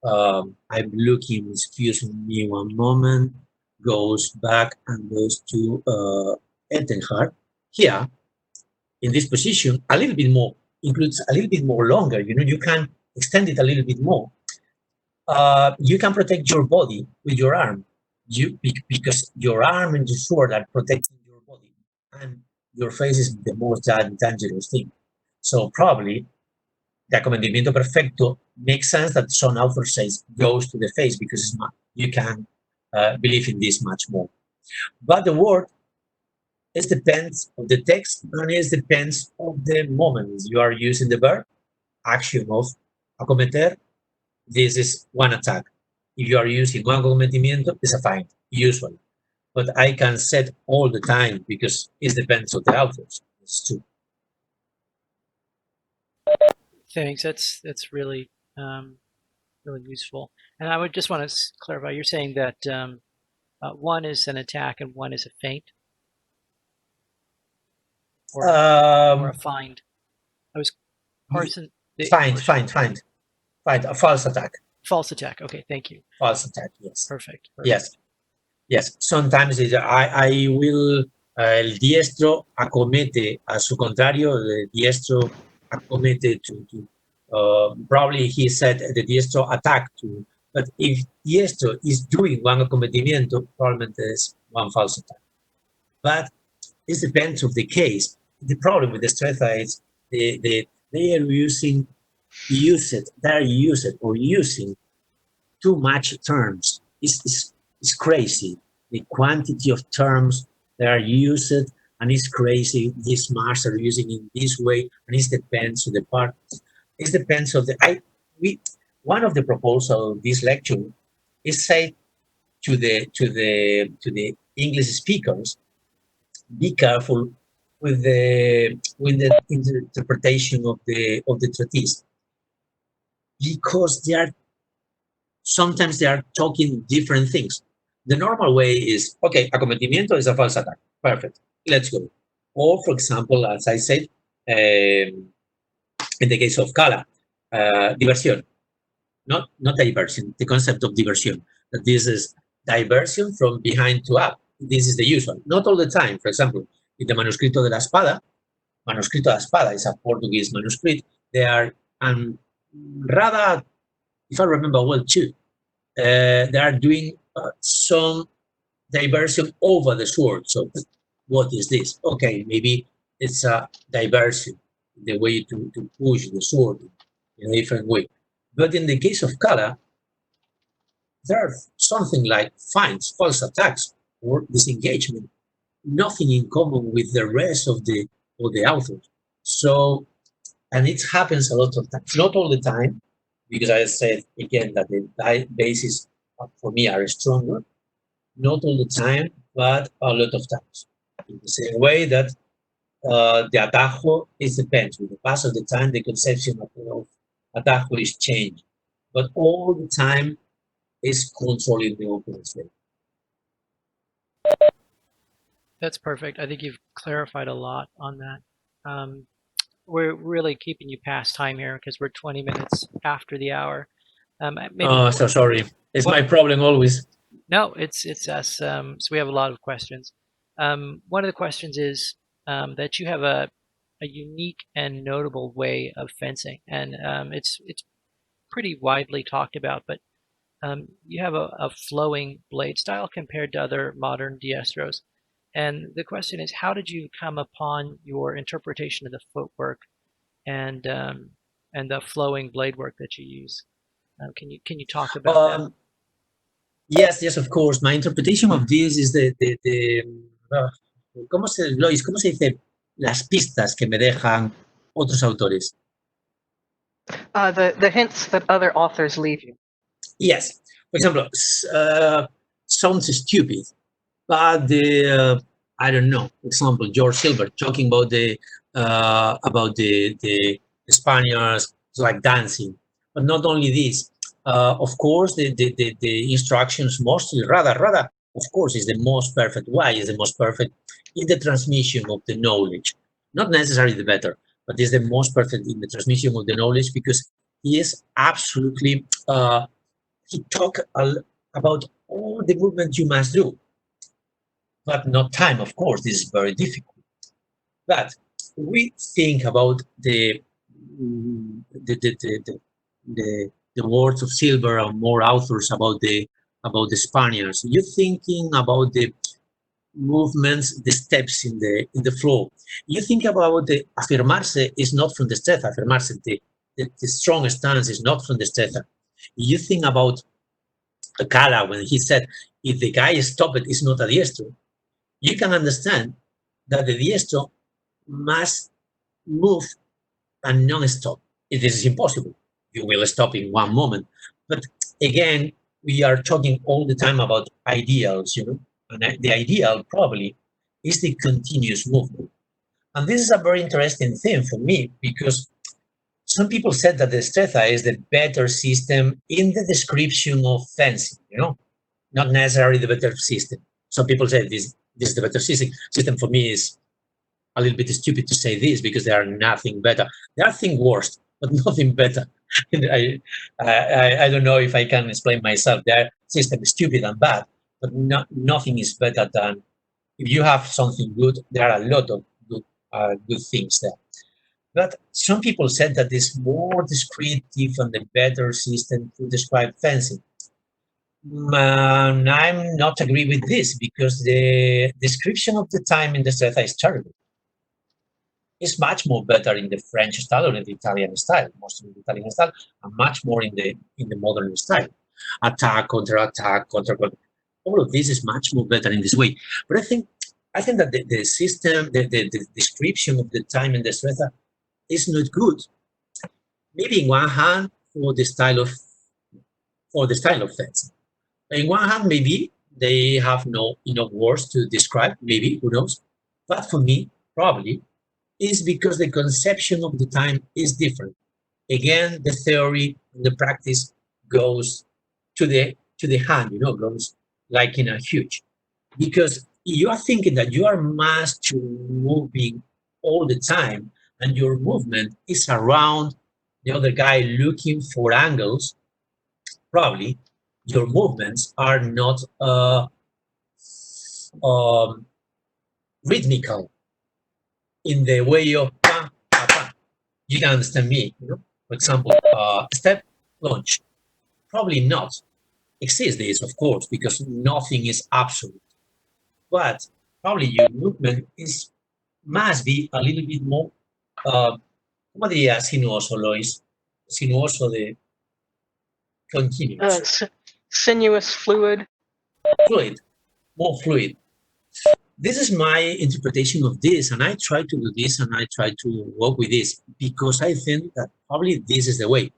I'm looking, excuse me one moment, goes back and goes to Ettenhard. Here, in this position, a little bit more, includes a little bit more longer, you can extend it a little bit more. You can protect your body with your arm, because your arm and your sword are protecting your body, and your face is the most dangerous thing. So probably the acomodamiento perfecto makes sense that some author says goes to the face because it's not, you can believe in this much more. But the word, it depends of the text and it depends of the moment. You are using the verb, action of acometer, this is one attack. If you are using one acometimiento, it's a fine, usually. But I can set all the time because it depends on the authors. It's true. Thanks. That's really really useful. And I would just want to clarify. You're saying that one is an attack and one is a feint, or a find. I was parsing. Find a false attack. False attack. Okay, thank you. False attack. Yes. Perfect. Yes. Sometimes I will. El diestro acomete a su contrario. El diestro acomete to probably he said the diestro attack to. But if diestro is doing one acometimiento, probably there's one false attack. But it depends of the case. The problem with destreza is they are using too much terms. It's crazy. The quantity of terms that are used, and it's crazy. These marks are using in this way, and it depends on the part. It depends on one of the proposals of this lecture is say to the English speakers, be careful with the interpretation of the treatise, because sometimes they are talking different things. The normal way is, okay, acometimiento is a false attack. Perfect. Let's go. Or, for example, as I said, in the case of Kala, diversion. Not diversion, the concept of diversion. That this is diversion from behind to up. This is the usual. Not all the time. For example, in the Manuscrito de la Espada is a Portuguese manuscript. They are rather, if I remember well too, they are doing some diversion over the sword. So what is this? Okay, maybe it's a diversion, the way to push the sword in a different way. But in the case of Kala, there are something like finds, false attacks, or disengagement, nothing in common with the rest of the authors. So, and it happens a lot of times, not all the time, because I said again that the bases for me are stronger, not all the time, but a lot of times. In the same way that the atajo depends. With the pass of the time, the conception of atajo is changed, but all the time is controlling the opponent's way. That's perfect. I think you've clarified a lot on that. We're really keeping you past time here because we're 20 minutes after the hour. So sorry. It's my problem always. No, it's us. So we have a lot of questions. One of the questions is that you have a unique and notable way of fencing, and it's pretty widely talked about. But you have a flowing blade style compared to other modern diestros. And the question is, how did you come upon your interpretation of the footwork and the flowing blade work that you use? Can you talk about that? Yes, of course. My interpretation of this is ¿cómo se dice las pistas que me dejan otros autores? The hints that other authors leave you. Yes. For example, sounds stupid, but I don't know. For example, George Silver talking about the Spaniards like dancing, but not only this. Of course, the instructions mostly rather of course, is the most perfect. Why is the most perfect? In the transmission of the knowledge. Not necessarily the better, but is the most perfect in the transmission of the knowledge because he is absolutely, he talk about all the movement you must do, but not time, of course. This is very difficult. But we think about the words of Silver and more authors about the Spaniards. You're thinking about the movements, the steps in the flow. You think about the afirmarse is not from destreza. Afirmarse, the strong stance is not from destreza. You think about Cala when he said, if the guy stopped, it's not a diestro. You can understand that the diestro must move and non-stop. It is impossible. You will stop in one moment. But again, we are talking all the time about ideals, and the ideal probably is the continuous movement. And this is a very interesting thing for me because some people said that the destreza is the better system in the description of fencing, not necessarily the better system. Some people say this is the better system. System for me is a little bit stupid to say this because there are nothing better. There are things worse, but nothing better. I don't know if I can explain myself. Their system is stupid and bad, but nothing is better than if you have something good. There are a lot of good things there. But some people said that it's more descriptive and the better system to describe fencing. I'm not agree with this because the description of the time in the Stretta is terrible. It's much more better in the French style or in the Italian style, mostly in the Italian style, and much more in the modern style. Attack, counter-attack, counter. All of this is much more better in this way. But I think that the system, the description of the time in the Stretta is not good. Maybe in one hand for the style of fencing. In one hand, maybe they have no enough words to describe. Maybe, who knows? But for me, probably, is because the conception of the time is different. Again, the theory and the practice goes to the hand, goes like in a huge. Because you are thinking that you are master moving all the time, and your movement is around the other guy looking for angles. Probably your movements are not rhythmical in the way of you can understand me, For example, step launch, probably not exists this, of course, because nothing is absolute. But probably your movement must be a little bit more, ¿cómo diría sinuoso, Lois? Sinuoso de continuous. Sinuous, fluid. Fluid, more fluid. This is my interpretation of this, and I try to do this, and I try to work with this because I think that probably this is the way.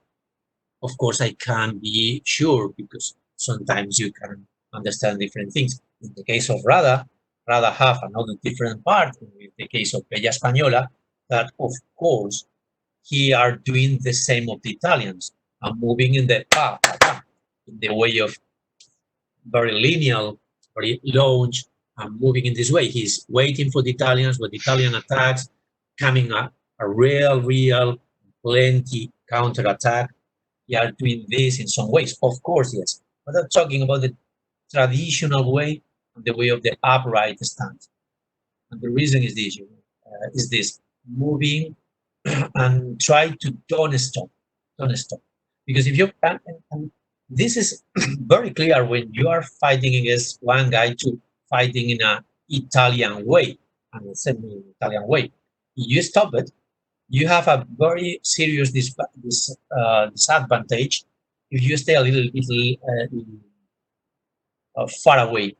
Of course, I can't be sure because sometimes you can understand different things. In the case of Rada have another different part. In the case of Bella Española, that of course he are doing the same of the Italians and moving in the in the way of very linear, very launch, and moving in this way. He's waiting for the Italians, when the Italian attacks, coming up a real, plenty counter-attack. They are doing this in some ways. Of course, yes. But I'm talking about the traditional way, and the way of the upright stance. And the reason is this, moving and try to don't stop. Because if you and this is very clear when you are fighting against one guy to fighting in an Italian way, and semi-Italian way. If you stop it, you have a very serious disadvantage if you stay a little bit far away,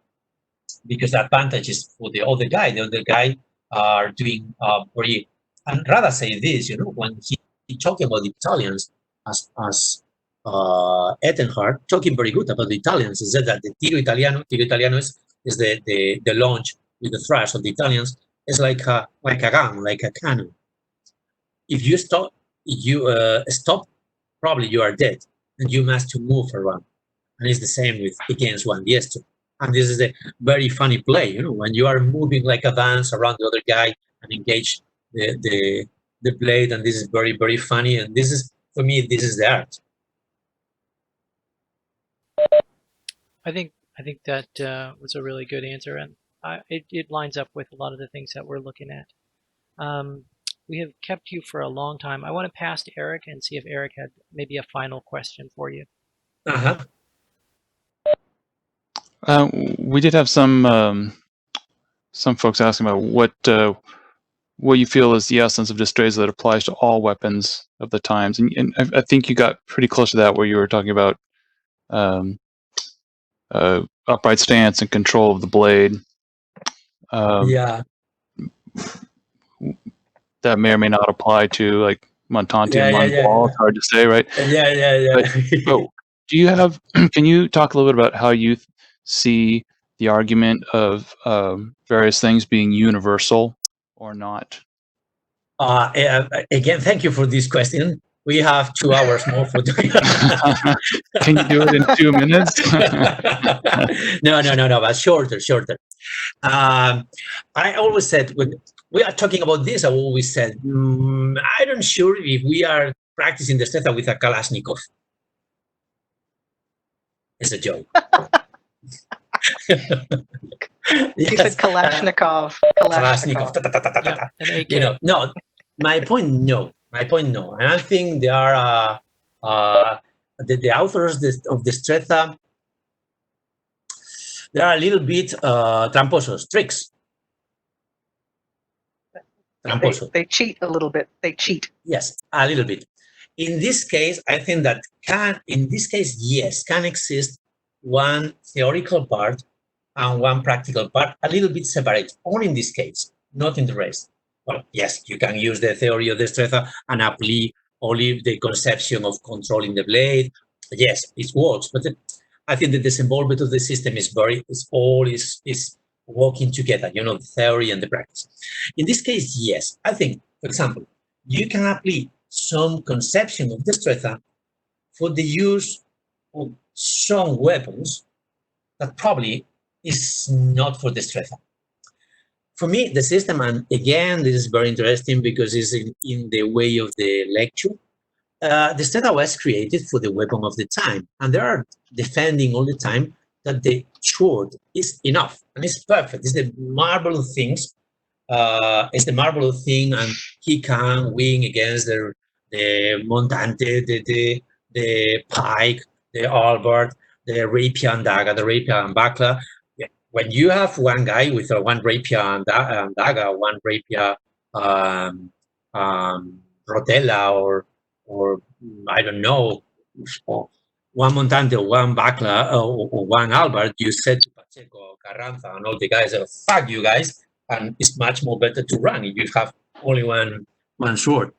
because the advantage is for the other guy. The other guy are doing very, and rather say this, when he talking about the Italians as Ettenhart, talking very good about the Italians, he said that the tiro italiano is the launch with the thrust of the Italians is like a gun, like a cannon. If you stop, probably you are dead, and you must to move around. And it's the same with against one diestro. And this is a very funny play, when you are moving like a dance around the other guy and engage the blade, and this is very, very funny. And this is, for me, this is the art. I think that was a really good answer, and it lines up with a lot of the things that we're looking at. We have kept you for a long time. I want to pass to Eric and see if Eric had maybe a final question for you. Uh-huh. We did have some folks asking about what you feel is the essence of Destreza that applies to all weapons of the times, and I think you got pretty close to that, where you were talking about upright stance and control of the blade. Yeah. That may or may not apply to like Montante and Mongol. Yeah. It's hard to say, right? Yeah. But do you have? Can you talk a little bit about how you see the argument of various things being universal or not? Again, thank you for this question. We have 2 hours more for doing. Can you do it in 2 minutes? No, but shorter. I always said, when we are talking about this, I always said, I'm not sure if we are practicing the Destreza with a Kalashnikov. It's a joke. He said Kalashnikov. Kalashnikov. Yeah, No. My point, no. And I think there are the authors of Destreza. They are a little bit tramposos, tricks. Tramposo. They cheat a little bit. They cheat. Yes, a little bit. In this case, I think that yes, can exist one theoretical part and one practical part, a little bit separate, only in this case, not in the rest. Well, yes, you can use the theory of Destreza and apply only the conception of controlling the blade. Yes, it works, but I think the disinvolvement of the system is working together, the theory and the practice. In this case, yes, I think, for example, you can apply some conception of Destreza for the use of some weapons that probably is not for Destreza. For me, the system, and again, this is very interesting because it's in the way of the lecture, Destreza was created for the weapon of the time, and they are defending all the time that the sword is enough and it's perfect. It's the marvelous things. It's the marvelous thing, and he can win against the Montante, the pike, the halberd, the rapier and dagger, the rapier and buckler. Yeah. When you have one guy with one rapier and dagger, one rapier rotella, or I don't know, one Montante or one buckler or one halberd, you said to Pacheco, Carranza, and all the guys, fuck you guys, and it's much more better to run if you have only one sword.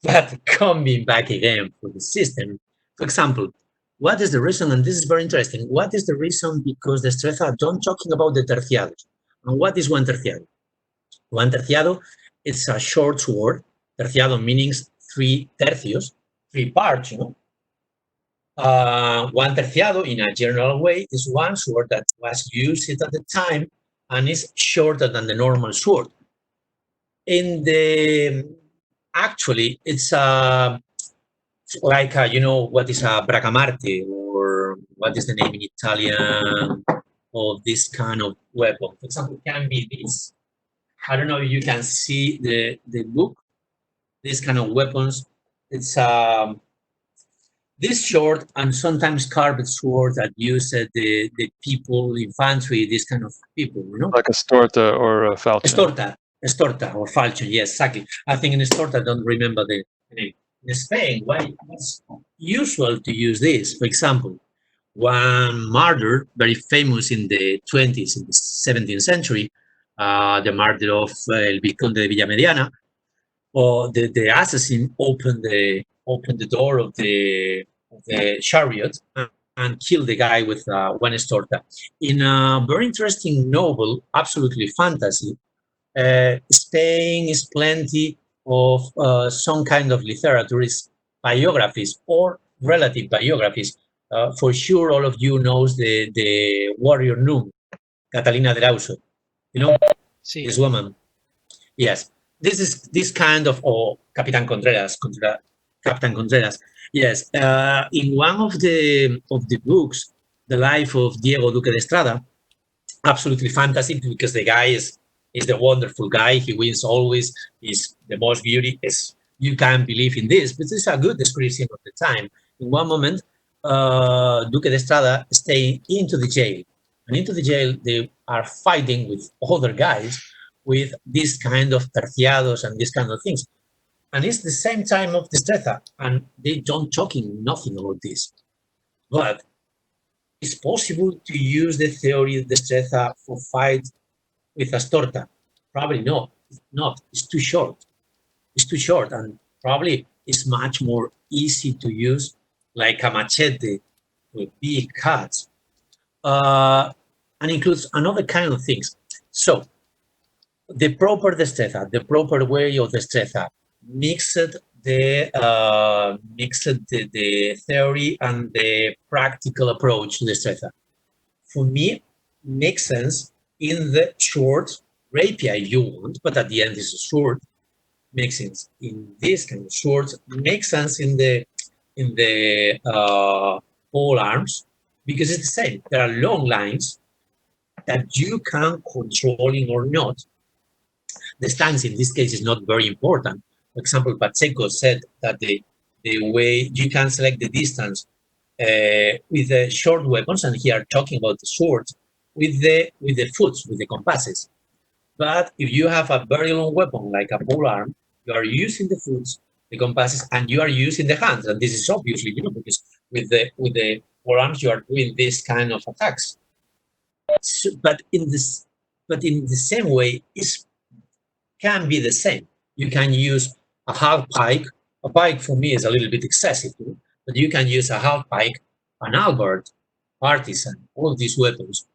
But coming back again for the system, for example, what is the reason, and this is very interesting, what is the reason because the Destreza don't talking about the terciados? And what is one terciado? One terciado, it's a short sword. Terciado means 3 tercios, 3 parts, One terciado, in a general way, is one sword that was used at the time and is shorter than the normal sword. Actually, it's like, what is a bracamarte, or what is the name in Italian of this kind of weapon? For example, it can be this. I don't know if you can see the book. This kind of weapons. It's this short and sometimes carved sword that use the people, infantry, this kind of people, Like a storta or a falchion. Estorta or falchion, yes, exactly. I think in Estorta, I don't remember the name. In Spain, it's usual to use this. For example, one murder, very famous in the 20s, in the 17th century, the murder of El Vizconde de Villamediana, or the assassin opened the door of the chariot and killed the guy with one estorta. In a very interesting novel, absolutely fantasy, Spain is plenty of some kind of literature, biographies or relative biographies For sure, all of you knows the warrior nun, Catalina de Rauso. You know, See, this woman. Yes, this is this kind of, or Capitan Contreras, Captain Contreras. Yes, in one of the books, the life of Diego Duque de Estrada, absolutely fantastic because the guy is the wonderful guy. He wins always. He's the most beauty. You can't believe in this, but it's a good description of the time. In one moment, Duque de Estrada stay into the jail, and into the jail they are fighting with other guys with this kind of terciados and this kind of things. And it's the same time of Destreza, and they don't talking nothing about this. But it's possible to use the theory of Destreza for fight with Astorta. Probably not. It's not. It's too short. It's too short, and probably it's much more easy to use like a machete with big cuts, and includes another kind of things. So the proper destreza, the proper way of destreza, mixed the theory and the practical approach to destreza. For me, makes sense in the short rapier if you want, but at the end it's a short. Makes sense in this kind of short. Makes sense in the pole arms because it's the same. There are long lines that you can controlling or not. The stance in this case is not very important. For example, Pacheco said that the way you can select the distance with the short weapons, and here talking about the swords, with the foots, with the compasses. But if you have a very long weapon like a pole arm, you are using the foots, the compasses, and you are using the hands. And this is obviously, because with the pole arms you are doing this kind of attacks. So, but in the same way, it can be the same. You can use a half pike. A pike for me is a little bit excessive, but you can use a half pike, an halberd, partisan, all these weapons,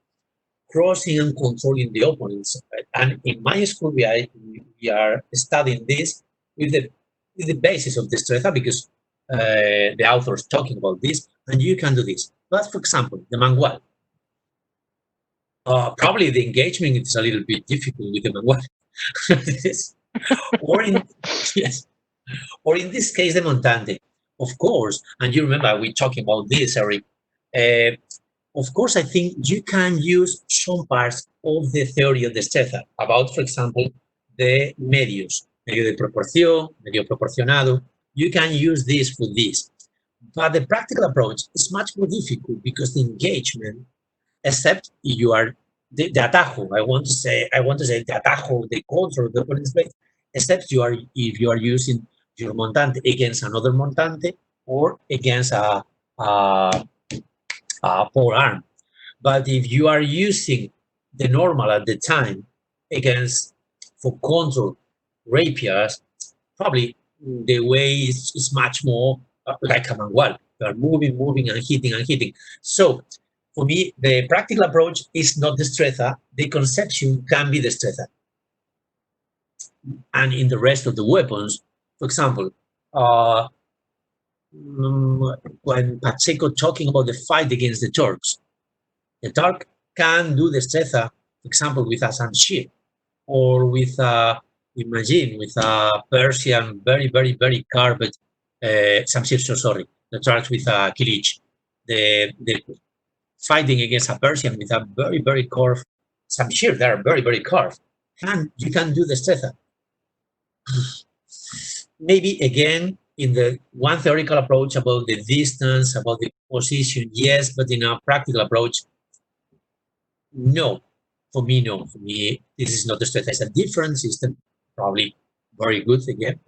crossing and controlling the opponents. And in my school, we are studying this with the basis of Destreza because the author is talking about this, and you can do this. But for example, the manual. Probably the engagement is a little bit difficult with the manual. or in yes, or in this case, the montante. Of course, and you remember we talking about this, Eric. Of course, I think you can use some parts of the theory of Destreza about, for example, the medios, medio de proporción, medio proporcionado. You can use this for this. But the practical approach is much more difficult because the engagement, except you are the atajo, I want to say the atajo, the control of the opponent's blade, except if you are using your montante against another montante or against a pole arm. But if you are using the normal at the time against for control rapiers, probably the way is much more like a manual. You are moving and hitting. So for me, the practical approach is not destreza. The conception can be destreza. And in the rest of the weapons, for example, when Pacheco talking about the fight against the Turks, the Turk can do destreza, for example, with a samshir or with imagine with a Persian very carved samshir. So sorry, the Turks with a kilich, the fighting against a Persian with a very carved samshir. They are very carved. You can do destreza. Maybe again in the one theoretical approach about the distance, about the position, yes, but in a practical approach, no. For me, no. For me, this is not the straight. It's a different system, probably very good again.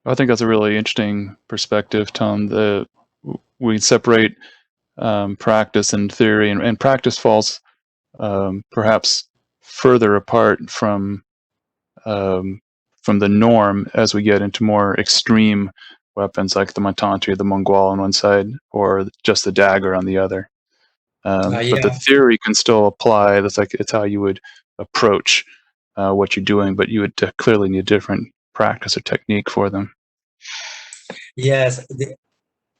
I think that's a really interesting perspective, Tom. We separate practice and theory, and practice falls perhaps further apart from the norm as we get into more extreme weapons like the montante or the mongual on one side, or just the dagger on the other. But the theory can still apply. It's how you would approach what you're doing, but you would clearly need different practice or technique for them. Yes,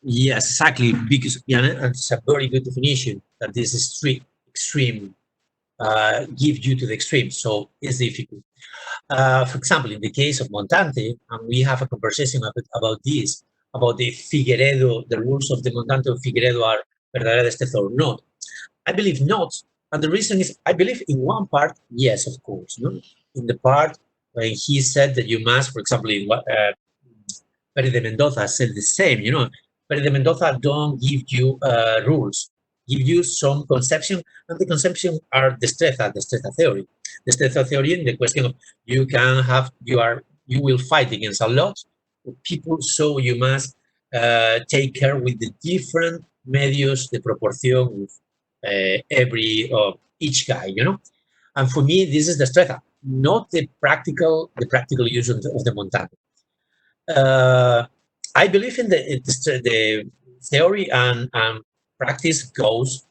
Yes, exactly. Because it's a very good definition that this extreme gives you to the extreme. So it's difficult. For example, in the case of Montante, and we have a conversation about this, about the Figueredo, the rules of the Montante of Figueredo are Verdadera Destreza or not. I believe not. And the reason is, I believe in one part, yes, of course. No? In the part when he said that you must, for example, in what Pérez de Mendoza said the same, Pérez de Mendoza don't give you rules, give you some conception, and the conception are destreza theory. Destreza theory in the question of you will fight against a lot of people, so you must take care with the different medios, the proportion of each guy. And for me, this is destreza, not the practical use of the montante. I believe in the theory and practice goes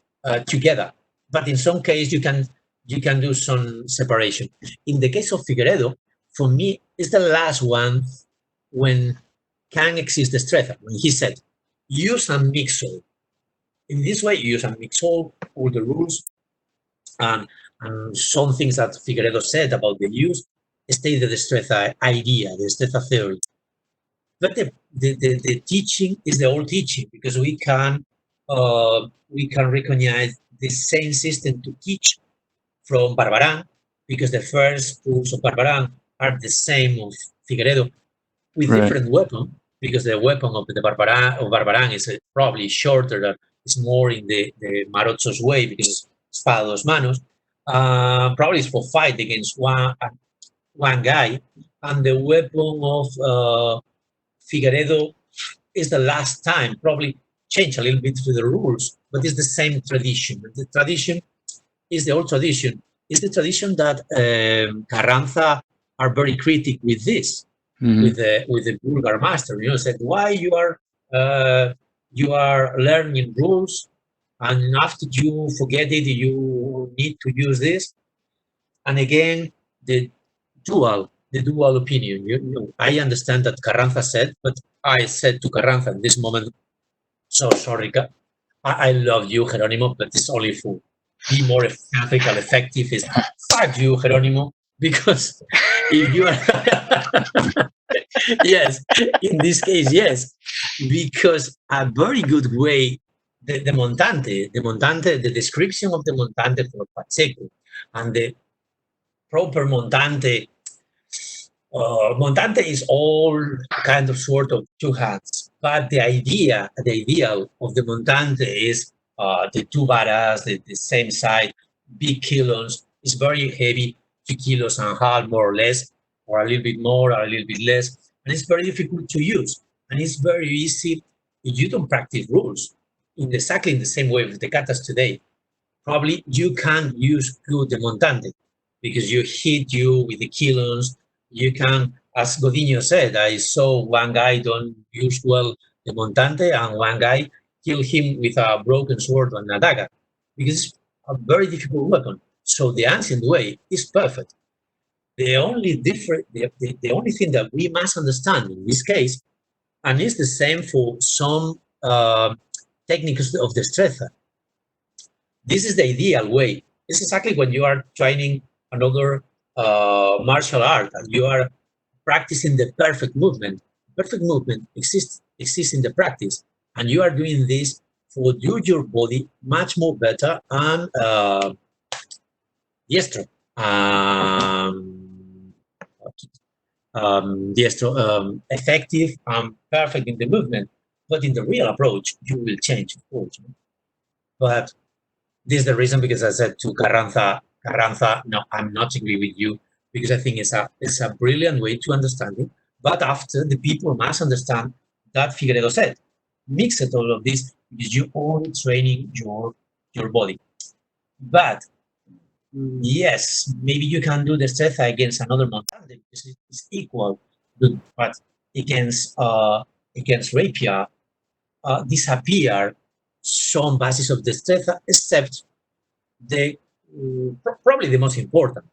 together, but in some case you can do some separation. In the case of Figueredo, for me, it's the last one when can exist the strength. When he said, use and mix all. In this way, you use and mix all the rules and some things that Figueredo said about the use stay the strength idea, the strength theory. But the teaching is the old teaching because we can recognize the same system to teach from Barbaran because the first rules of Barbaran are the same of Figueredo with Right. different weapon because the weapon of the Barbaran is probably shorter than it's more in the Marocho's way because it's Espada dos manos. Probably it's for fight against one guy, and the weapon of Figueredo is the last time, probably change a little bit to the rules, but it's the same tradition. The tradition is the old tradition. It's the tradition that Carranza are very critical with this, Mhm. with the Bulgar master. Said why you are learning rules, and after you forget it, you need to use this. And again, the the dual opinion. I understand that Carranza said, but I said to Carranza in this moment, so sorry, I love you, Geronimo, but it's only for be more ethical, effective. Is fuck you, Geronimo, because if you are yes, in this case, yes, because a very good way the description of the montante for Pacheco and the proper montante. Montante is all kind of sort of two hands, but the ideal of the montante is the two varas, the same side, big kilos. It's very heavy, 2 kilos and a half more or less, or a little bit more or a little bit less, and it's very difficult to use. And it's very easy if you don't practice rules exactly in the same way with the katas today. Probably you can't use good the montante because you hit you with the kilos. You can, as Godinho said, I saw one guy don't use well the montante and one guy kill him with a broken sword and a dagger because it's a very difficult weapon. So the ancient way is perfect. The only thing that we must understand in this case, and it's the same for some techniques of the strength. This is the ideal way. It's exactly when you are training another martial art and you are practicing the perfect movement. Perfect movement exists in the practice, and you are doing this for your body much more better and diestro. Diestro, effective and perfect in the movement. But in the real approach, you will change, of course. But this is the reason because I said to Carranza, no, I'm not agree with you because I think it's a brilliant way to understand it. But after the people must understand that Figueredo said, mix it all of this because you only training your body. But yes, maybe you can do the strength against another montante because it's equal, but against rapier disappear some basis of the strength except the probably the most important.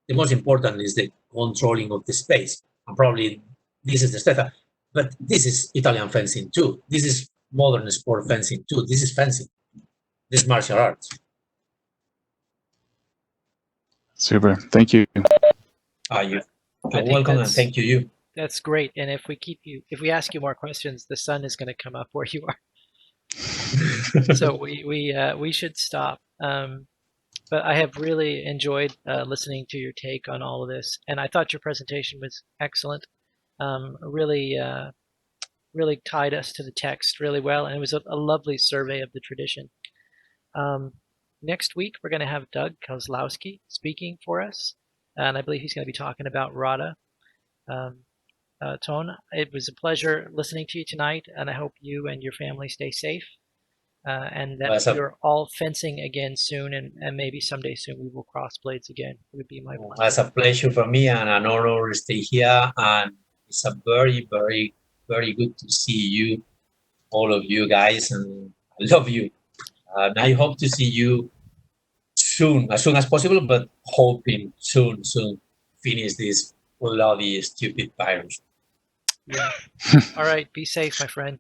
The most important is the controlling of the space, and probably this is the step. But this is Italian fencing too. This is modern sport fencing too. This is fencing. This is martial arts. Super. Thank you. You're think welcome, and that's- thank you. That's great. And if we ask you more questions, the sun is going to come up where you are. So we should stop. But I have really enjoyed listening to your take on all of this, and I thought your presentation was excellent. Really tied us to the text really well, and it was a lovely survey of the tradition. Next week, we're going to have Doug Kozlowski speaking for us, and I believe he's going to be talking about RADA. Tone, it was a pleasure listening to you tonight, and I hope you and your family stay safe, and that you're all fencing again soon, and maybe someday soon we will cross blades again. It would be my pleasure. It's a pleasure for me and an honor to stay here, and it's a very, very, very good to see you, all of you guys, and I love you. And I hope to see you soon, as soon as possible, but hoping soon finish this bloody, stupid virus. Yeah. All right. Be safe, my friend.